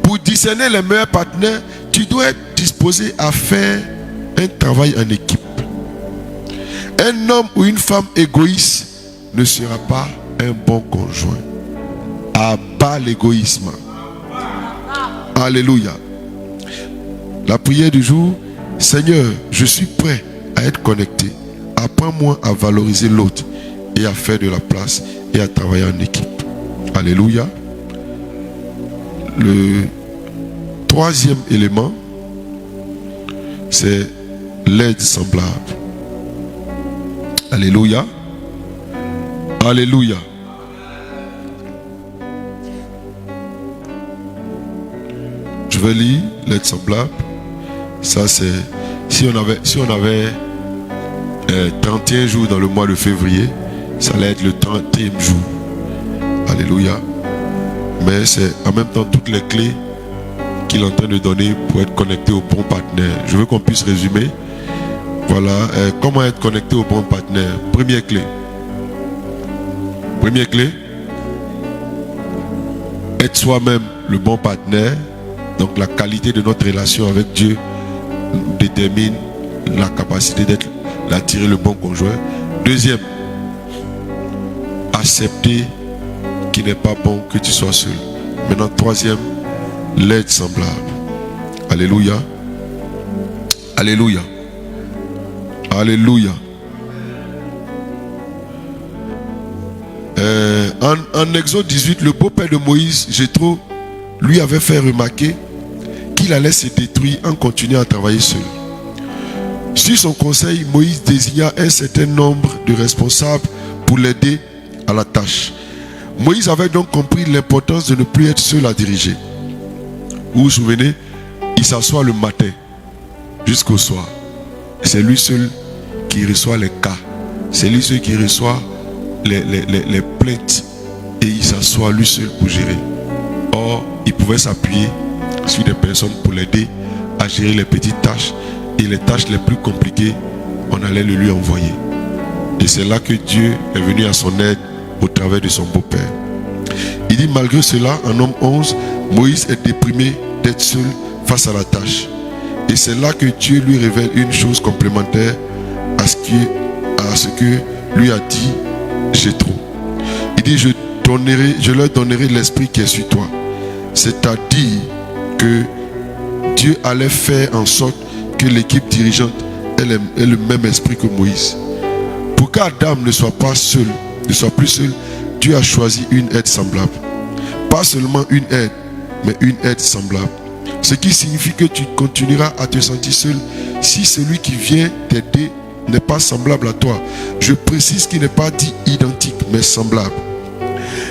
Pour discerner les meilleurs partenaires, tu dois être disposé à faire un travail en équipe. Un homme ou une femme égoïste ne sera pas un bon conjoint. Abat l'égoïsme. Alléluia. La prière du jour: Seigneur, je suis prêt à être connecté. Apprends-moi à valoriser l'autre et à faire de la place et à travailler en équipe. Alléluia. Le troisième élément, c'est l'aide semblable. Alléluia. Alléluia. Je vais lire l'aide semblable. Ça c'est si on avait 31 jours dans le mois de février, ça allait être le 30e jour. Alléluia. Mais c'est en même temps toutes les clés qu'il est en train de donner pour être connecté au bon partenaire. Je veux qu'on puisse résumer. Voilà, comment être connecté au bon partenaire. Première clé. Première clé. Être soi-même le bon partenaire. Donc la qualité de notre relation avec Dieu détermine la capacité d'attirer le bon conjoint. Deuxième, accepter qu'il n'est pas bon que tu sois seul. Maintenant, troisième, l'aide semblable. Alléluia. Alléluia. Alléluia. En Exode 18, le beau-père de Moïse, Jéthro, lui avait fait remarquer qu'il allait se détruire en continuant à travailler seul. Sur son conseil, Moïse désigna un certain nombre de responsables pour l'aider à la tâche. Moïse avait donc compris l'importance de ne plus être seul à diriger. Vous vous souvenez, il s'assoit le matin jusqu'au soir. C'est lui seul qui reçoit les cas. C'est lui seul qui reçoit les plaintes. Et il s'assoit lui seul pour gérer. Or, il pouvait s'appuyer sur des personnes pour l'aider à gérer les petites tâches. Et les tâches les plus compliquées, on allait le lui envoyer. Et c'est là que Dieu est venu à son aide au travers de son beau-père. Il dit, malgré cela, en Homme 11, Moïse est déprimé d'être seul face à la tâche. Et c'est là que Dieu lui révèle une chose complémentaire à ce que lui a dit Jéthro. Il dit, je leur donnerai l'esprit qui est sur toi. C'est-à-dire que Dieu allait faire en sorte que l'équipe dirigeante ait le même esprit que Moïse. Pour qu'Adam ne soit pas seul, ne soit plus seul, Dieu a choisi une aide semblable. Pas seulement une aide, mais une aide semblable. Ce qui signifie que tu continueras à te sentir seul si celui qui vient t'aider n'est pas semblable à toi. Je précise qu'il n'est pas dit identique, mais semblable.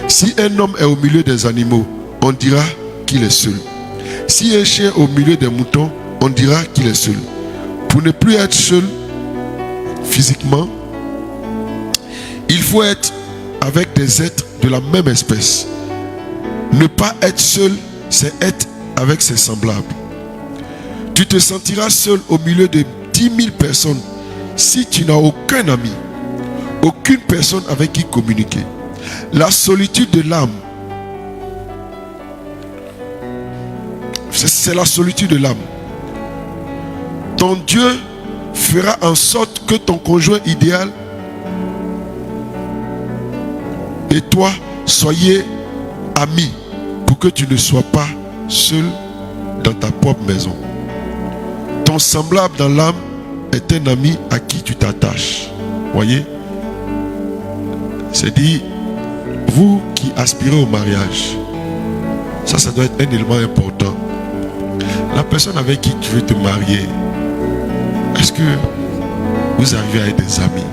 Si un homme est au milieu des animaux, on dira qu'il est seul. Si un chien est au milieu des moutons, on dira qu'il est seul. Pour ne plus être seul physiquement, il faut être avec des êtres de la même espèce. Ne pas être seul, c'est être avec ses semblables. Tu te sentiras seul au milieu de 10 000 personnes si tu n'as aucun ami, aucune personne avec qui communiquer. La solitude de l'âme, c'est la solitude de l'âme. Ton Dieu fera en sorte que ton conjoint idéal et toi soyez amis pour que tu ne sois pas seul dans ta propre maison. Ton semblable dans l'âme est un ami à qui tu t'attaches. Voyez? C'est dit, vous qui aspirez au mariage, ça doit être un élément important. La personne avec qui tu veux te marier, est-ce que vous arrivez à être des amis?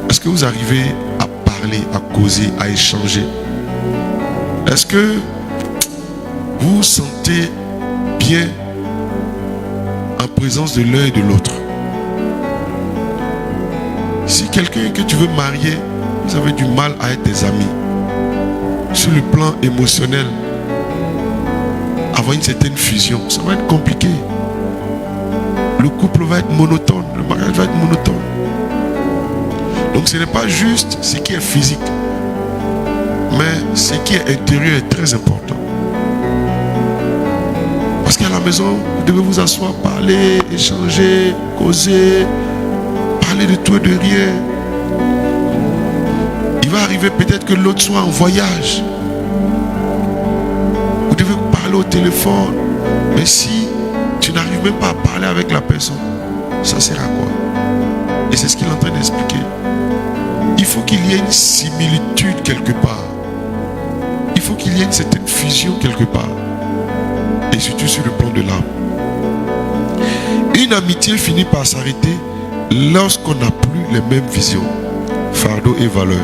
Est-ce que vous arrivez à parler, à causer, à échanger? Est-ce que vous vous sentez bien en présence de l'un et de l'autre? Si quelqu'un que tu veux marier, vous avez du mal à être des amis, sur le plan émotionnel, avoir une certaine fusion, ça va être compliqué. Le couple va être monotone, le mariage va être monotone. Donc ce n'est pas juste ce qui est physique, mais ce qui est intérieur est très important. Parce qu'à la maison, vous devez vous asseoir, parler, échanger, causer, parler de tout et de rien. Il va arriver peut-être que l'autre soit en voyage. Vous devez parler au téléphone. Mais si tu n'arrives même pas à parler avec la personne, ça sert à quoi? Et c'est ce qu'il est en train d'expliquer. Il faut qu'il y ait une similitude quelque part. Il faut qu'il y ait une certaine fusion quelque part. Et surtout sur le plan de l'âme. Une amitié finit par s'arrêter lorsqu'on n'a plus les mêmes visions, fardeaux et valeurs.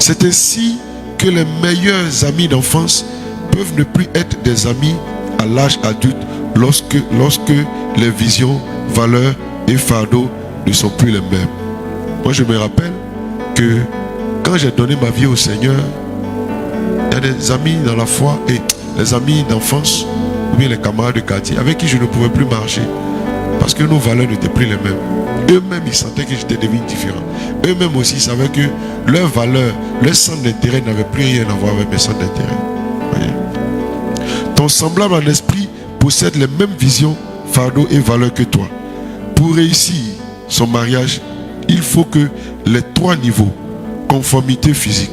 C'est ainsi que les meilleurs amis d'enfance peuvent ne plus être des amis à l'âge adulte lorsque les visions, valeurs et fardeaux ne sont plus les mêmes. Moi je me rappelle que quand j'ai donné ma vie au Seigneur, il y a des amis dans la foi et les amis d'enfance ou bien les camarades de quartier avec qui je ne pouvais plus marcher parce que nos valeurs n'étaient plus les mêmes. Eux-mêmes ils sentaient que j'étais devenu différent. Eux-mêmes aussi savaient que leurs valeurs, leur centre d'intérêt n'avait plus rien à voir avec mes centres d'intérêt. Ton semblable en esprit possède les mêmes visions, fardeaux et valeurs que toi. Pour réussir son mariage, il faut que les trois niveaux, conformité physique,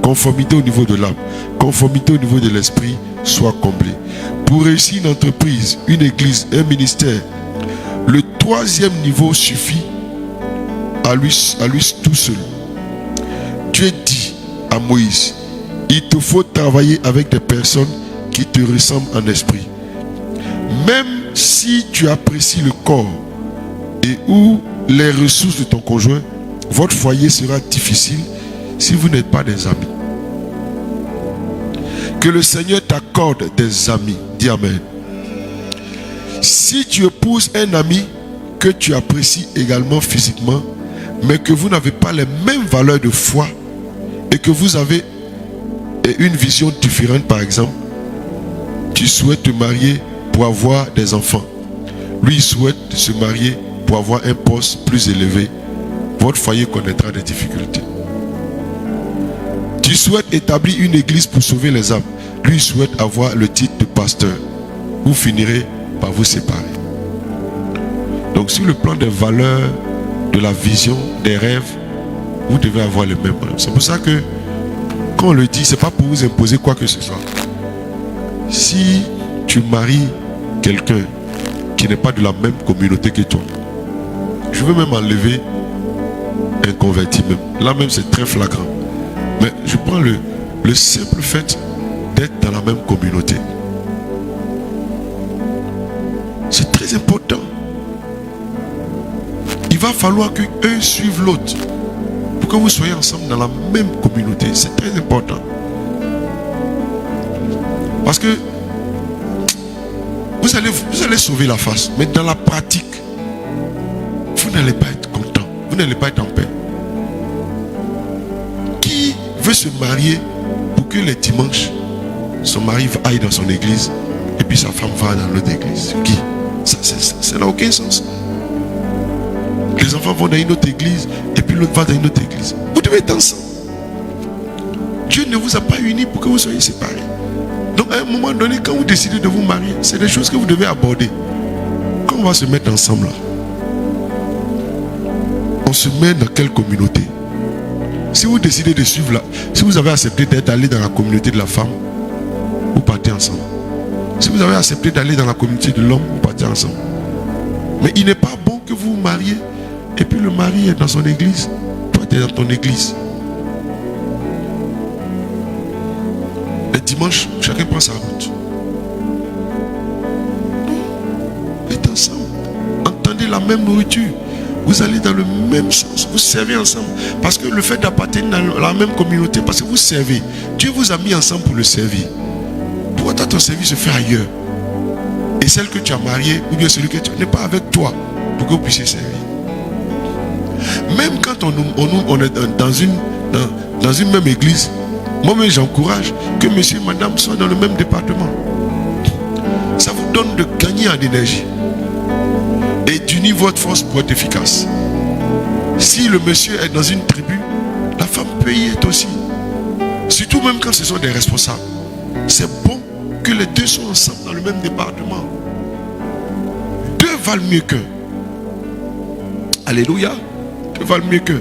conformité au niveau de l'âme, conformité au niveau de l'esprit, soient comblés. Pour réussir une entreprise, une église, un ministère, le troisième niveau suffit à lui tout seul. Dieu dit à Moïse, il te faut travailler avec des personnes qui te ressemblent en esprit. Même si tu apprécies le corps et ou les ressources de ton conjoint, votre foyer sera difficile si vous n'êtes pas des amis. Que le Seigneur t'accorde des amis. Dis Amen. Si tu épouses un ami que tu apprécies également physiquement, mais que vous n'avez pas les mêmes valeurs de foi et que vous avez une vision différente, par exemple, tu souhaites te marier pour avoir des enfants. Lui, il souhaite se marier pour avoir un poste plus élevé. Votre foyer connaîtra des difficultés. Tu souhaites établir une église pour sauver les âmes. Lui, il souhaite avoir le titre de pasteur. Vous finirez par vous séparer. Donc, sur le plan des valeurs, de la vision, des rêves, vous devez avoir les mêmes. C'est pour ça que, quand on le dit, ce n'est pas pour vous imposer quoi que ce soit. Si tu maries quelqu'un qui n'est pas de la même communauté que toi, je veux même enlever un converti même. Là même c'est très flagrant. Mais je prends le simple fait d'être dans la même communauté. C'est très important. Il va falloir que eux suivent l'autre pour que vous soyez ensemble dans la même communauté. C'est très important. Parce que vous allez sauver la face, mais dans la pratique, vous n'allez pas être content, vous n'allez pas être en paix. Qui veut se marier pour que les dimanches, son mari aille dans son église et puis sa femme va dans l'autre église? Qui? Ça n'a aucun sens. Les enfants vont dans une autre église et puis l'autre va dans une autre église. Vous devez être ensemble. Dieu ne vous a pas unis pour que vous soyez séparés. Donc à un moment donné, quand vous décidez de vous marier, c'est des choses que vous devez aborder. Quand on va se mettre ensemble là, on se met dans quelle communauté? Si vous décidez de suivre là, si vous avez accepté d'être allé dans la communauté de la femme, vous partez ensemble. Si vous avez accepté d'aller dans la communauté de l'homme, vous partez ensemble. Mais il n'est pas bon que vous vous mariez et puis le mari est dans son église, toi tu es dans ton église. Le dimanche, chacun prend sa route. Non, êtes ensemble. Entendez la même nourriture. Vous allez dans le même sens. Vous servez ensemble. Parce que le fait d'appartenir dans la même communauté, parce que vous servez. Dieu vous a mis ensemble pour le servir. Pourquoi ton service se fait ailleurs? Et celle que tu as mariée, ou bien celui que tu n'est pas avec toi, pour que vous puissiez servir. Même quand on est dans une même église, moi-même j'encourage que monsieur et madame soient dans le même département. Ça vous donne de gagner en énergie et d'unir votre force pour être efficace. Si le monsieur est dans une tribu, la femme peut y être aussi. Surtout même quand ce sont des responsables. C'est bon que les deux soient ensemble dans le même département. Deux valent mieux qu'un. Alléluia. Deux valent mieux qu'un.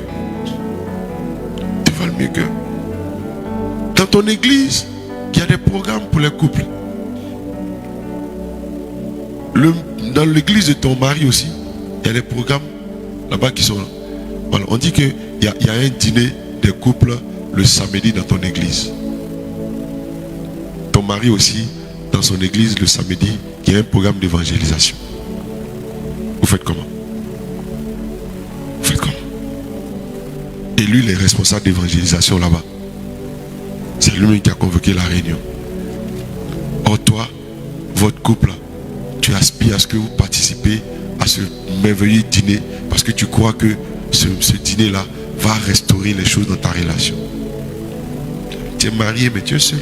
Deux valent mieux qu'un. Dans ton église, il y a des programmes pour les couples. Dans l'église de ton mari aussi, il y a des programmes là-bas qui sont là. Voilà, on dit qu'il y a un dîner des couples le samedi dans ton église. Ton mari aussi, dans son église le samedi, il y a un programme d'évangélisation. Vous faites comment? Vous faites comment? Et lui, il est responsable d'évangélisation là-bas. C'est lui qui a convoqué la réunion. Or toi, votre couple, tu aspires à ce que vous participez à ce merveilleux dîner parce que tu crois que ce dîner-là va restaurer les choses dans ta relation. Tu es marié mais tu es seul.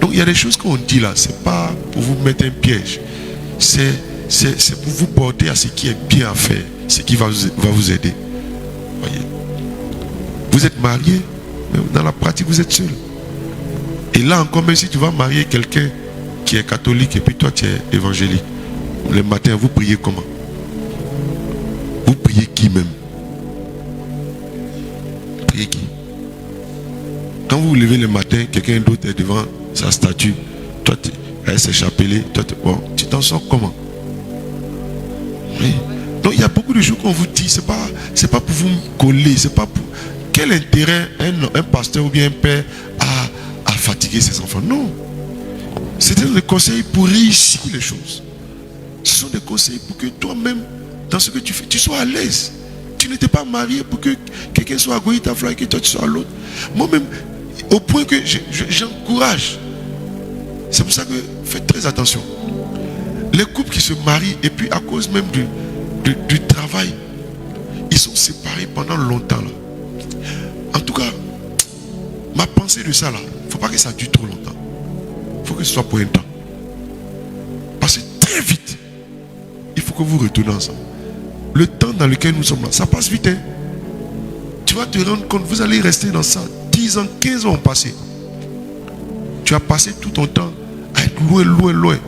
Donc il y a des choses qu'on dit là, c'est pas pour vous mettre un piège. C'est pour vous porter à ce qui est bien à faire, ce qui va vous aider. Voyez. Vous êtes marié, mais dans la pratique vous êtes seul. Et là encore, même si tu vas marier quelqu'un qui est catholique et puis toi tu es évangélique, le matin vous priez comment? Vous priez qui même? Vous priez qui? Quand vous vous levez le matin, quelqu'un d'autre est devant sa statue, toi elle s'est chapelée, toi bon, tu t'en sors comment? Oui. Donc il y a beaucoup de choses qu'on vous dit, c'est pas pour vous coller, c'est pas pour. Quel intérêt un pasteur ou bien un père a fatiguer ses enfants? Non. C'était des conseils pour réussir les choses. Ce sont des conseils pour que toi-même, dans ce que tu fais, tu sois à l'aise. Tu n'étais pas marié pour que quelqu'un soit à gauche ta flamme et que toi tu sois à l'autre. Moi-même, au point que j'encourage. C'est pour ça que faites très attention. Les couples qui se marient et puis à cause même du travail, ils sont séparés pendant longtemps là. En tout cas, ma pensée de ça là, il ne faut pas que ça dure trop longtemps. Il faut que ce soit pour un temps. Parce que très vite, il faut que vous retournez ensemble. Le temps dans lequel nous sommes là, ça passe vite. Hein? Tu vas te rendre compte, vous allez rester dans ça. 10 ans, 15 ans ont passé. Tu as passé tout ton temps à être loin, loin, loin.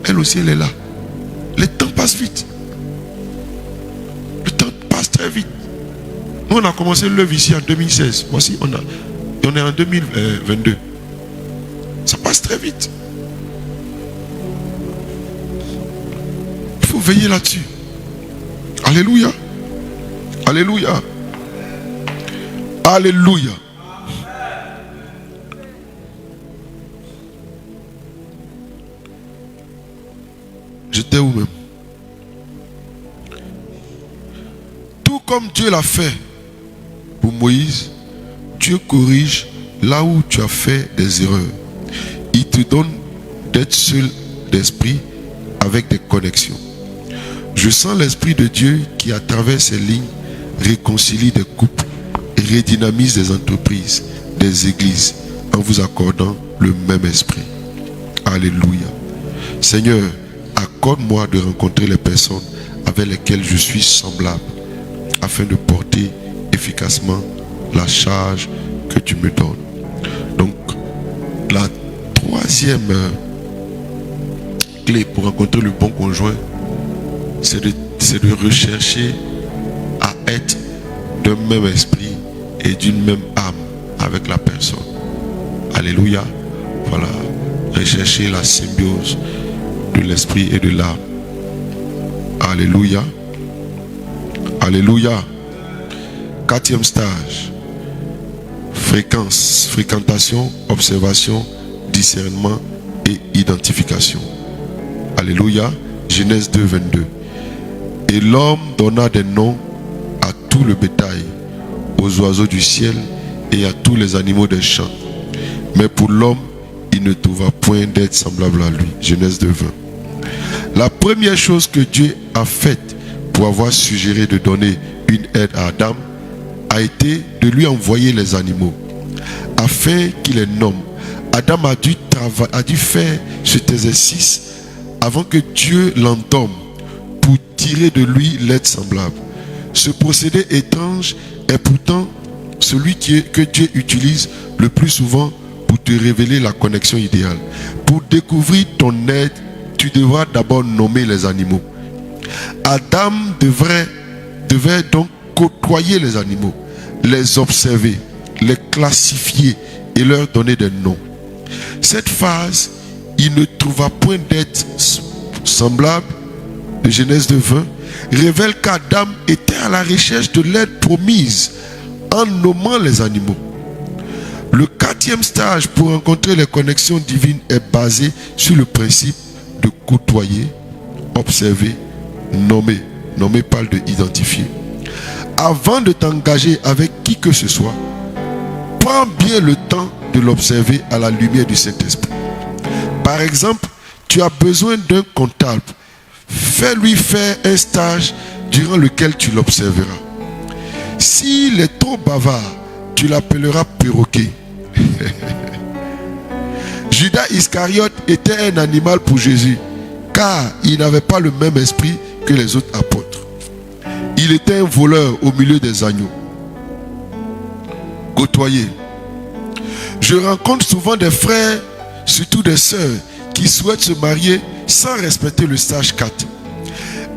Elle aussi, elle est là. Le temps passe vite. Le temps passe très vite. Nous, on a commencé l'œuvre ici en 2016. Voici, on est en 2022. Ça passe très vite. Il faut veiller là-dessus. Alléluia. Alléluia. Alléluia. J'étais où même? Tout comme Dieu l'a fait pour Moïse, Dieu corrige là où tu as fait des erreurs. Il te donne d'être seul d'esprit avec des connexions. Je sens l'Esprit de Dieu qui, à travers ces lignes, réconcilie des couples et redynamise des entreprises, des églises, en vous accordant le même esprit. Alléluia. Seigneur, accorde-moi de rencontrer les personnes avec lesquelles je suis semblable afin de porter efficacement la charge que tu me donnes. Donc, la troisième clé pour rencontrer le bon conjoint, c'est de rechercher à être d'un même esprit et d'une même âme avec la personne. Alléluia. Voilà. Rechercher la symbiose de l'esprit et de l'âme. Alléluia. Alléluia. Quatrième stage. Fréquentation, observation, discernement et identification. Alléluia. Genèse 2, 22. Et l'homme donna des noms à tout le bétail, aux oiseaux du ciel et à tous les animaux des champs. Mais pour l'homme, il ne trouva point d'être semblable à lui. Genèse 2, 20. La première chose que Dieu a faite pour avoir suggéré de donner une aide à Adam a été de lui envoyer les animaux afin qu'il les nomme. Adam a dû faire cet exercice avant que Dieu l'entende pour tirer de lui l'être semblable. Ce procédé étrange est pourtant celui que Dieu utilise le plus souvent pour te révéler la connexion idéale. Pour découvrir ton aide, tu devras d'abord nommer les animaux. Adam devait donc côtoyer les animaux, les observer, les classifier et leur donner des noms. Cette phase, il ne trouva point d'être semblable, de Genèse 2:20, révèle qu'Adam était à la recherche de l'aide promise en nommant les animaux. Le quatrième stage pour rencontrer les connexions divines est basé sur le principe de côtoyer, observer, nommer. Nommer parle de identifier. Avant de t'engager avec qui que ce soit, prends bien le temps de l'observer à la lumière du Saint-Esprit. Par exemple, tu as besoin d'un comptable. Fais-lui faire un stage durant lequel tu l'observeras. S'il est trop bavard, tu l'appelleras perroquet. Judas Iscariote était un animal pour Jésus, car il n'avait pas le même esprit que les autres apôtres. Il était un voleur au milieu des agneaux. Côtoyer. Je rencontre souvent des frères, surtout des sœurs, qui souhaitent se marier sans respecter le stage 4.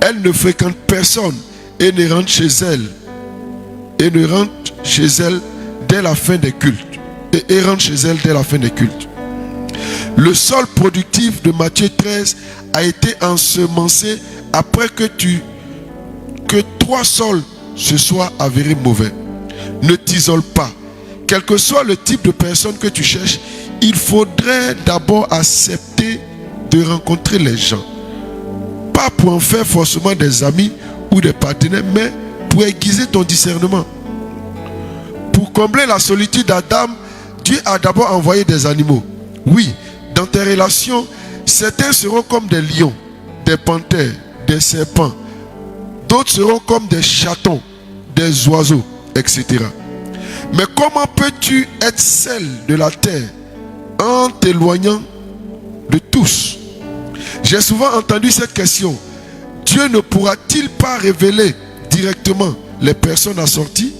Elles ne fréquentent personne et ne rentrent chez elles. Dès la fin des cultes. Et rentrent chez elles dès la fin des cultes. Le sol productif de Matthieu 13 a été ensemencé après que 3 sols se soient avérés mauvais. Ne t'isole pas. Quel que soit le type de personne que tu cherches, il faudrait d'abord accepter de rencontrer les gens. Pas pour en faire forcément des amis ou des partenaires, mais pour aiguiser ton discernement. Pour combler la solitude d'Adam, Dieu a d'abord envoyé des animaux. Oui, dans tes relations, certains seront comme des lions, des panthères, des serpents. D'autres seront comme des chatons, des oiseaux, etc. Mais comment peux-tu être celle de la terre en t'éloignant de tous? J'ai souvent entendu cette question. Dieu ne pourra-t-il pas révéler directement les personnes assorties?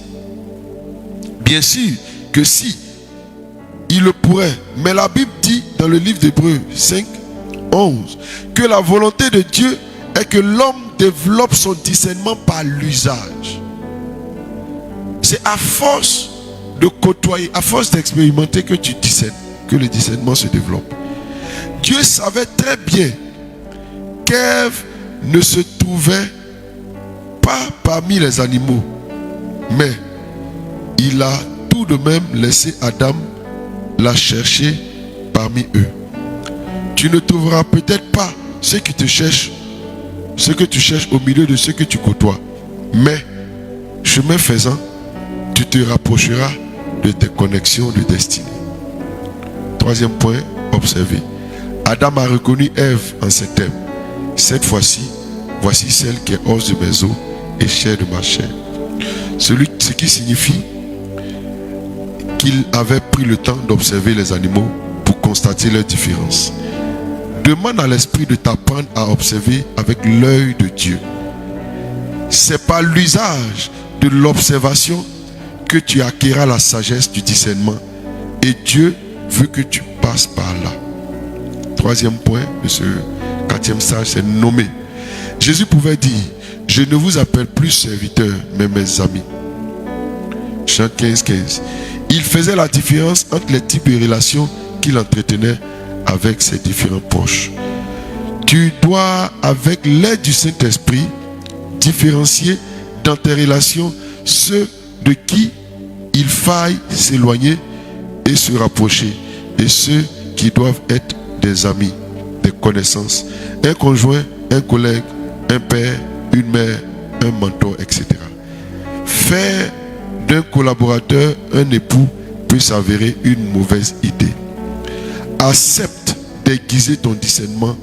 Bien sûr que si, il le pourrait. Mais la Bible dit dans le livre d'Hébreux 5, 11, que la volonté de Dieu est que l'homme développe son discernement par l'usage. C'est à force de côtoyer, à force d'expérimenter que tu discernes, que le discernement se développe. Dieu savait très bien qu'Ève ne se trouvait pas parmi les animaux, mais il a tout de même laissé Adam la chercher parmi eux. Tu ne trouveras peut-être pas ce que tu cherches au milieu de ceux que tu côtoies, mais chemin faisant, tu te rapprocheras de tes connexions de destinée. Troisième point, observer. Adam a reconnu Ève en ces termes. Cette fois-ci, voici celle qui est os de mes os et chair de ma chair. Ce qui signifie qu'il avait pris le temps d'observer les animaux pour constater leurs différences. Demande à l'esprit de t'apprendre à observer avec l'œil de Dieu. C'est par l'usage de l'observation que tu acquéras la sagesse du discernement. Et Dieu veut que tu passes par là. Troisième point de ce 4e stage, c'est nommer. Jésus pouvait dire, je ne vous appelle plus serviteurs, mais mes amis. Jean 15, 15. Il faisait la différence entre les types de relations qu'il entretenait avec ses différents proches. Tu dois, avec l'aide du Saint-Esprit, différencier dans tes relations ceux de qui il faille s'éloigner et se rapprocher, et ceux qui doivent être des amis, des connaissances, un conjoint, un collègue, un père, une mère, un mentor, etc. Faire d'un collaborateur un époux peut s'avérer une mauvaise idée. Accepte d'aiguiser ton discernement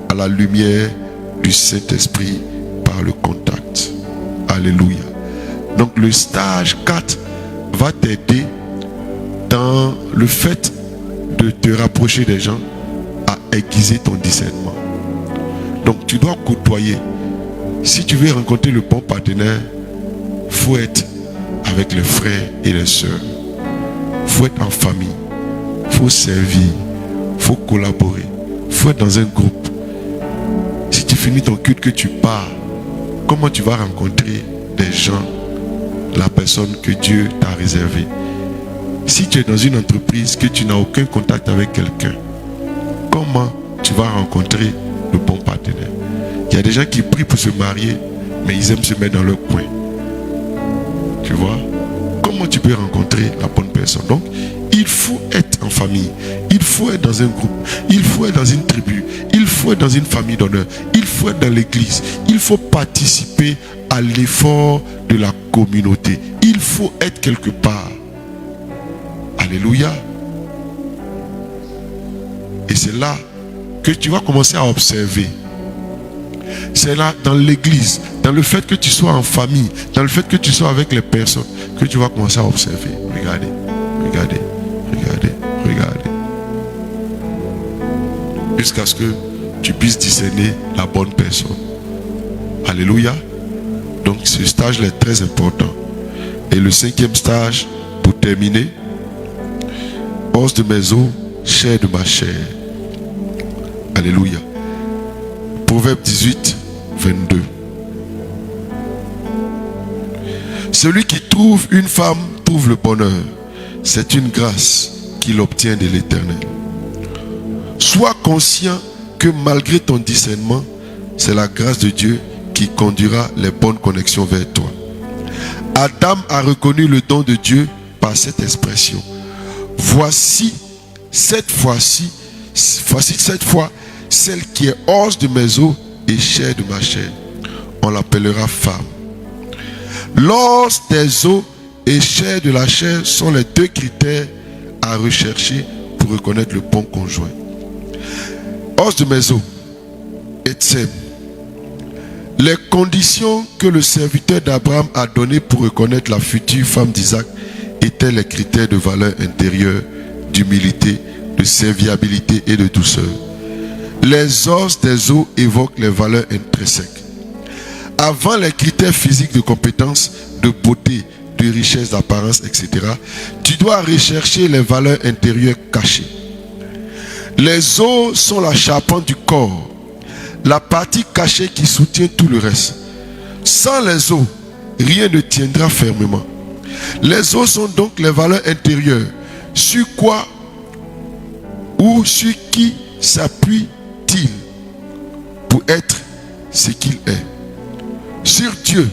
à la lumière du Saint-Esprit par le contact. Alléluia. Donc le stage 4 va t'aider dans le fait de te rapprocher des gens à aiguiser ton discernement. Donc tu dois côtoyer. Si tu veux rencontrer le bon partenaire, il faut être avec les frères et les sœurs. Il faut être en famille. Il faut servir. Il faut collaborer. Il faut être dans un groupe. Si tu finis ton culte que tu pars, comment tu vas rencontrer des gens, la personne que Dieu t'a réservée? Si tu es dans une entreprise que tu n'as aucun contact avec quelqu'un, comment tu vas rencontrer le bon partenaire? Il y a des gens qui prient pour se marier, mais ils aiment se mettre dans leur coin. Tu vois? Comment tu peux rencontrer la bonne personne? Donc, il faut être en famille. Il faut être dans un groupe. Il faut être dans une tribu. Il faut être dans une famille d'honneur. Il faut être dans l'église. Il faut participer à l'effort de la communauté. Il faut être quelque part. Alléluia. Et c'est là que tu vas commencer à observer. C'est là, dans l'église, dans le fait que tu sois en famille, dans le fait que tu sois avec les personnes, que tu vas commencer à observer. Regardez, regardez, regardez, regardez. Jusqu'à ce que tu puisses discerner la bonne personne. Alléluia. Donc ce stage est très important. Et le 5e stage, pour terminer, os de mes os, chair de ma chair. Alléluia. Proverbe 18, 22. Celui qui trouve une femme trouve le bonheur. C'est une grâce qu'il obtient de l'Éternel. Sois conscient que malgré ton discernement, c'est la grâce de Dieu qui conduira les bonnes connexions vers toi. Adam a reconnu le don de Dieu par cette expression. Voici cette fois, celle qui est os de mes os et chair de ma chair. On l'appellera femme. L'os des os et chair de la chair sont les deux critères à rechercher pour reconnaître le bon conjoint. Os de mes os, Etsem. Les conditions que le serviteur d'Abraham a données pour reconnaître la future femme d'Isaac étaient les critères de valeur intérieure, d'humilité, de serviabilité et de douceur. Les os des os évoquent les valeurs intrinsèques. Avant les critères physiques de compétence, de beauté, de richesse, d'apparence, etc., tu dois rechercher les valeurs intérieures cachées. Les os sont la charpente du corps, la partie cachée qui soutient tout le reste. Sans les os, rien ne tiendra fermement. Les os sont donc les valeurs intérieures. Sur quoi ou sur qui s'appuie-t-il pour être ce qu'il est? Sur Dieu,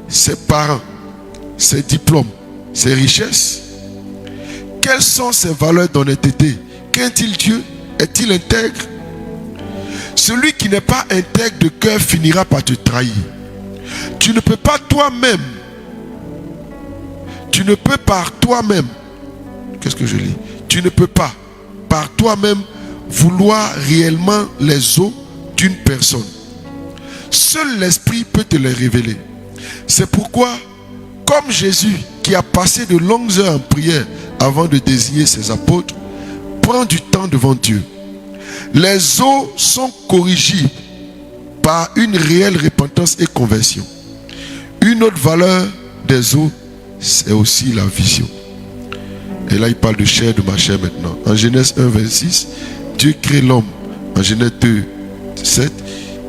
ses parents, ses diplômes, ses richesses. Quelles sont ses valeurs d'honnêteté? Qu'est-il Dieu? Est-il intègre? Celui qui n'est pas intègre de cœur finira par te trahir. Tu ne peux pas toi-même. Tu ne peux par toi-même. Qu'est-ce que je lis? Tu ne peux pas par toi-même vouloir réellement les os d'une personne. Seul l'Esprit peut te les révéler. C'est pourquoi, comme Jésus, qui a passé de longues heures en prière avant de désigner ses apôtres, prend du temps devant Dieu. Les os sont corrigibles par une réelle repentance et conversion. Une autre valeur des os, c'est aussi la vision. Et là, il parle de chair de ma chair maintenant. En Genèse 1, 26, Dieu crée l'homme. En Genèse 2, 7,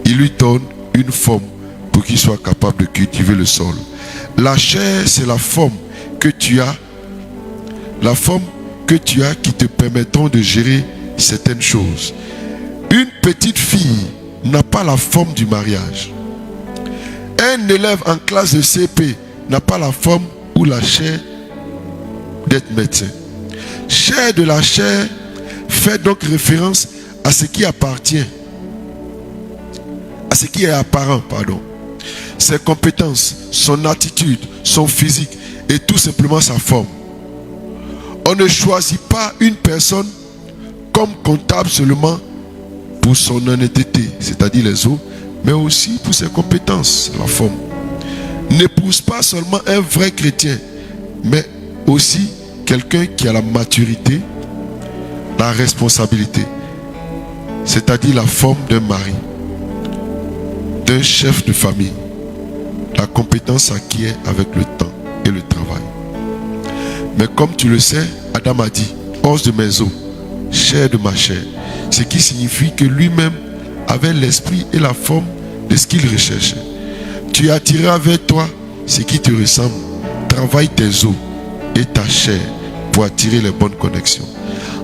il lui donne une forme pour qu'il soit capable de cultiver le sol. La chair, c'est la forme que tu as. La forme que tu as qui te permettront de gérer certaines choses. Une petite fille n'a pas la forme du mariage. Un élève en classe de CP n'a pas la forme ou la chair d'être médecin. Chair de la chair fait donc référence à ce qui appartient, à ce qui est apparent, pardon. Ses compétences, son attitude, son physique et tout simplement sa forme. On ne choisit pas une personne comme comptable seulement pour son honnêteté, c'est-à-dire les os, mais aussi pour ses compétences, la forme. N'épouse pas seulement un vrai chrétien, mais aussi quelqu'un qui a la maturité, la responsabilité, c'est-à-dire la forme d'un mari, d'un chef de famille, la compétence acquiert avec le temps et le travail. Mais comme tu le sais, Adam a dit, os de mes os, chair de ma chair, ce qui signifie que lui-même avait l'esprit et la forme de ce qu'il recherchait. Tu attireras vers toi ce qui te ressemble. Travaille tes os et ta chair pour attirer les bonnes connexions.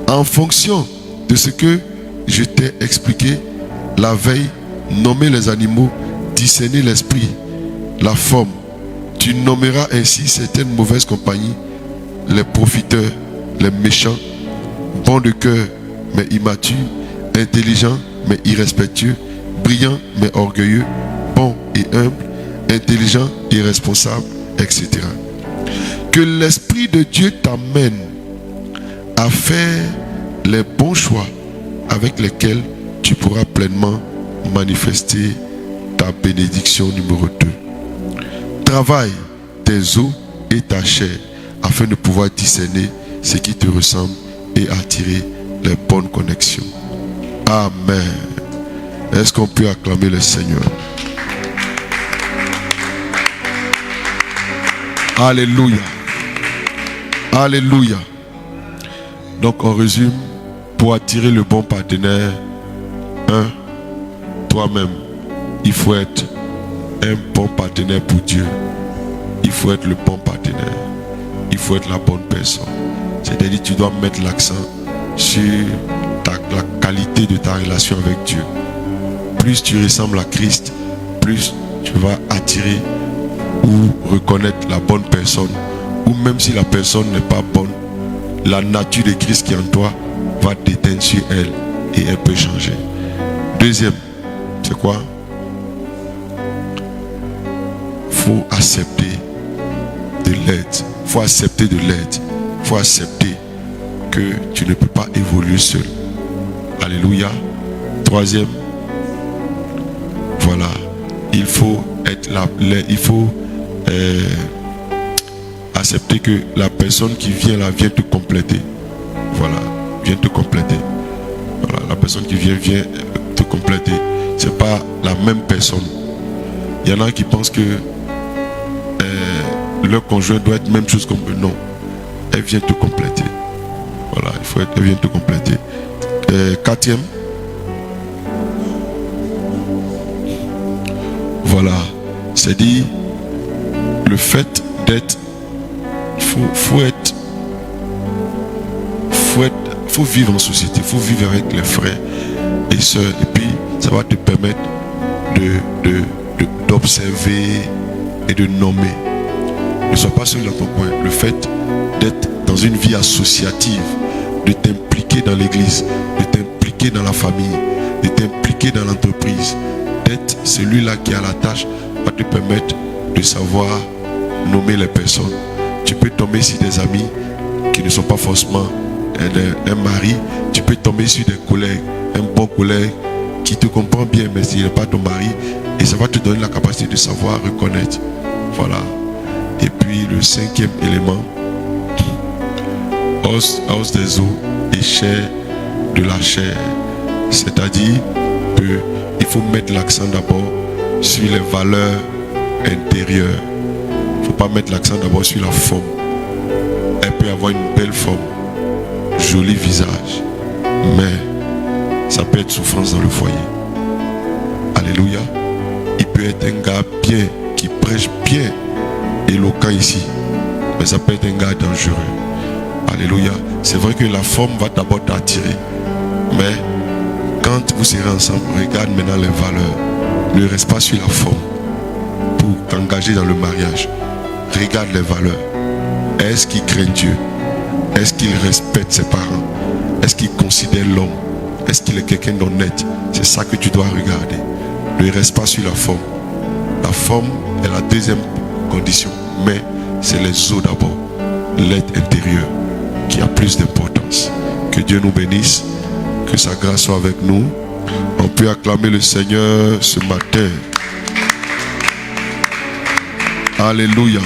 En fonction de ce que je t'ai expliqué la veille, nommer les animaux, discerner l'esprit, la forme. Tu nommeras ainsi certaines mauvaises compagnies, les profiteurs, les méchants, bons de cœur mais immatures, intelligents mais irrespectueux, brillants mais orgueilleux, bons et humbles, intelligents et responsables, etc. Que l'Esprit de Dieu t'amène à faire les bons choix avec lesquels tu pourras pleinement manifester ta bénédiction numéro 2. Travaille tes os et ta chair afin de pouvoir discerner ce qui te ressemble et attirer les bonnes connexions. Amen. Est-ce qu'on peut acclamer le Seigneur? Alléluia. Alléluia. Donc on résume, pour attirer le bon partenaire, toi-même, il faut être un bon partenaire pour Dieu. Il faut être le bon partenaire. Il faut être la bonne personne. C'est-à-dire tu dois mettre l'accent sur la qualité de ta relation avec Dieu. Plus tu ressembles à Christ, plus tu vas attirer ou reconnaître la bonne personne. Ou même si la personne n'est pas bonne, la nature de Christ qui est en toi va déteindre sur elle et elle peut changer. Deuxième, c'est quoi? Faut accepter de l'aide. Faut accepter de l'aide. Faut accepter que tu ne peux pas évoluer seul. Alléluia. Troisième, voilà, il faut être là, il faut accepter que la personne qui vient là vient te compléter. Voilà, vient te compléter. Voilà, la personne qui vient te compléter. C'est pas la même personne. Il y en a qui pensent que leur conjoint doit être même chose comme eux. Non, elle vient te compléter. Voilà, elle vient te compléter. Quatrième, voilà, c'est dit le fait d'être, faut vivre en société, faut vivre avec les frères et sœurs, et puis ça va te permettre d'observer et de nommer. Ne sois pas seul dans ton coin. Le fait d'être dans une vie associative, de t'impliquer dans l'église, de t'impliquer dans la famille, de t'impliquer dans l'entreprise, d'être celui-là qui a la tâche, va te permettre de savoir nommer les personnes. Tu peux tomber sur des amis qui ne sont pas forcément un mari. Tu peux tomber sur des collègues, un bon collègue qui te comprend bien, mais s'il n'est pas ton mari, et ça va te donner la capacité de savoir reconnaître. Voilà. Et puis le cinquième élément, os des os et chair de la chair. C'est-à-dire qu'il faut mettre l'accent d'abord sur les valeurs intérieures. faut pas mettre l'accent d'abord sur la forme. Elle peut avoir une belle forme, joli visage, mais ça peut être souffrance dans le foyer. Alléluia. Il peut être un gars bien, qui prêche bien, éloquent ici, mais ça peut être un gars dangereux. Alléluia. C'est vrai que la forme va d'abord t'attirer, mais quand vous serez ensemble, regarde maintenant les valeurs. Ne reste pas sur la forme pour t'engager dans le mariage. Regarde les valeurs. Est-ce qu'il craint Dieu? Est-ce qu'il respecte ses parents? Est-ce qu'il considère l'homme? Est-ce qu'il est quelqu'un d'honnête? C'est ça que tu dois regarder. Ne reste pas sur la forme. La forme est la deuxième condition, mais c'est les eaux d'abord. L'être intérieur qui a plus d'importance. Que Dieu nous bénisse, que sa grâce soit avec nous. On peut acclamer le Seigneur ce matin. Alléluia.